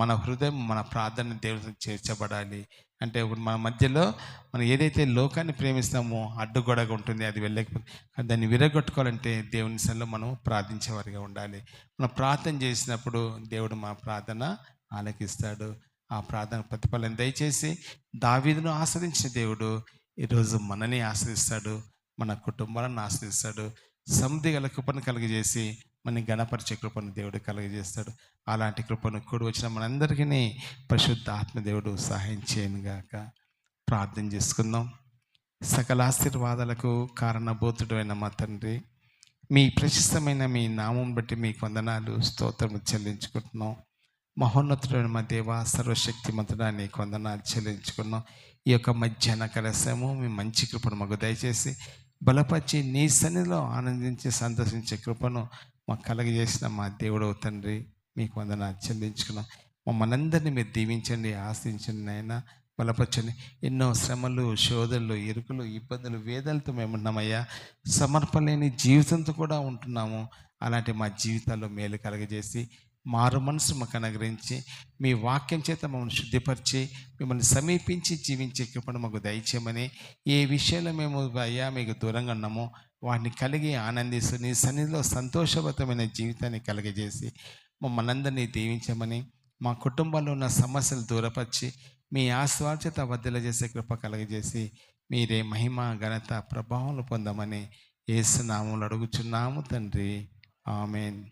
మన హృదయం మన ప్రార్థన దేవుడికి చేర్చబడాలి. అంటే ఇప్పుడు మన మధ్యలో మనం ఏదైతే లోకాన్ని ప్రేమిస్తామో అడ్డుగోడగా ఉంటుంది, అది వెళ్ళకపోతే దాన్ని విరగొట్టుకోవాలంటే దేవుని సన్నిధిలో మనం ప్రార్థించేవారిగా ఉండాలి. మనం ప్రార్థన చేసినప్పుడు దేవుడు మా ప్రార్థన ఆలకిస్తాడు. ఆ ప్రార్థన ప్రతిఫలం దయచేసి దావీదును ఆశ్రయించిన దేవుడు ఈరోజు మనని ఆశ్రయిస్తాడు, మన కుటుంబాలను ఆశ్రయిస్తాడు. సమృద్ధి గల కృపను కలిగజేసి మన గణపరిచే కృపను దేవుడు కలుగజేస్తాడు. అలాంటి కృపను కూడి వచ్చిన మనందరికీ పరిశుద్ధ ఆత్మదేవుడు సహాయం చేయను గాక. ప్రార్థన చేసుకుందాం. సకల ఆశీర్వాదాలకు కారణభూతుడు అయిన మా తండ్రి, మీ ప్రశస్తమైన మీ నామం బట్టి మీకు వందనాలు స్తోత్రము చెల్లించుకుంటున్నాం. మహోన్నతుడైన మా దేవ, సర్వశక్తిమంతుడా నీకు వందనాలు చెల్లించుకున్నాం. ఈ యొక్క మధ్యాహ్న కలశము మీ మంచి కృపను మాకు దయచేసి బలపరిచి నీ సన్నిధిలో ఆనందించి సంతోషించే కృపను మాకు కలగజేసిన మా దేవుడు తండ్రి మీకు వందనాలు చెల్లించుకున్నాం. మమ్మల్ని అందరినీ మీరు దీవించండి, ఆశ్రయించండి నాయన, బలపరచండి. ఎన్నో శ్రమలు, శోధనలు, ఇరుకులు, ఇబ్బందులు, వేదనలతో మేము ఉన్నామయ్యా. సమర్పలేని జీవితంతో కూడా ఉంటున్నాము. అలాంటి మా జీవితాల్లో మేలు కలగజేసి మారు మనసు మాకు అనుగ్రహించి మీ వాక్యం చేత మమ్మల్ని శుద్ధిపరిచి మిమ్మల్ని సమీపించి జీవించే కృపను మాకు దయచేయమని, ఏ విషయంలో మేము అయ్యా మీకు దూరంగా ఉన్నామో వాటిని కలిగి ఆనందిస్తూ నీ సన్నిధిలో సంతోషవంతమైన జీవితాన్ని కలగజేసి మమ్మల్ని అందరినీ దీవించమని, మా కుటుంబాల్లో ఉన్న సమస్యలు దూరపరిచి మీ ఆశీర్వాదం చేత వర్ధిల్ల చేసే కృప కలగజేసి మీరే మహిమ ఘనత ప్రభావాలు పొందమని యేసు నామములో అడుగుచున్నాము తండ్రి. ఆమేన్.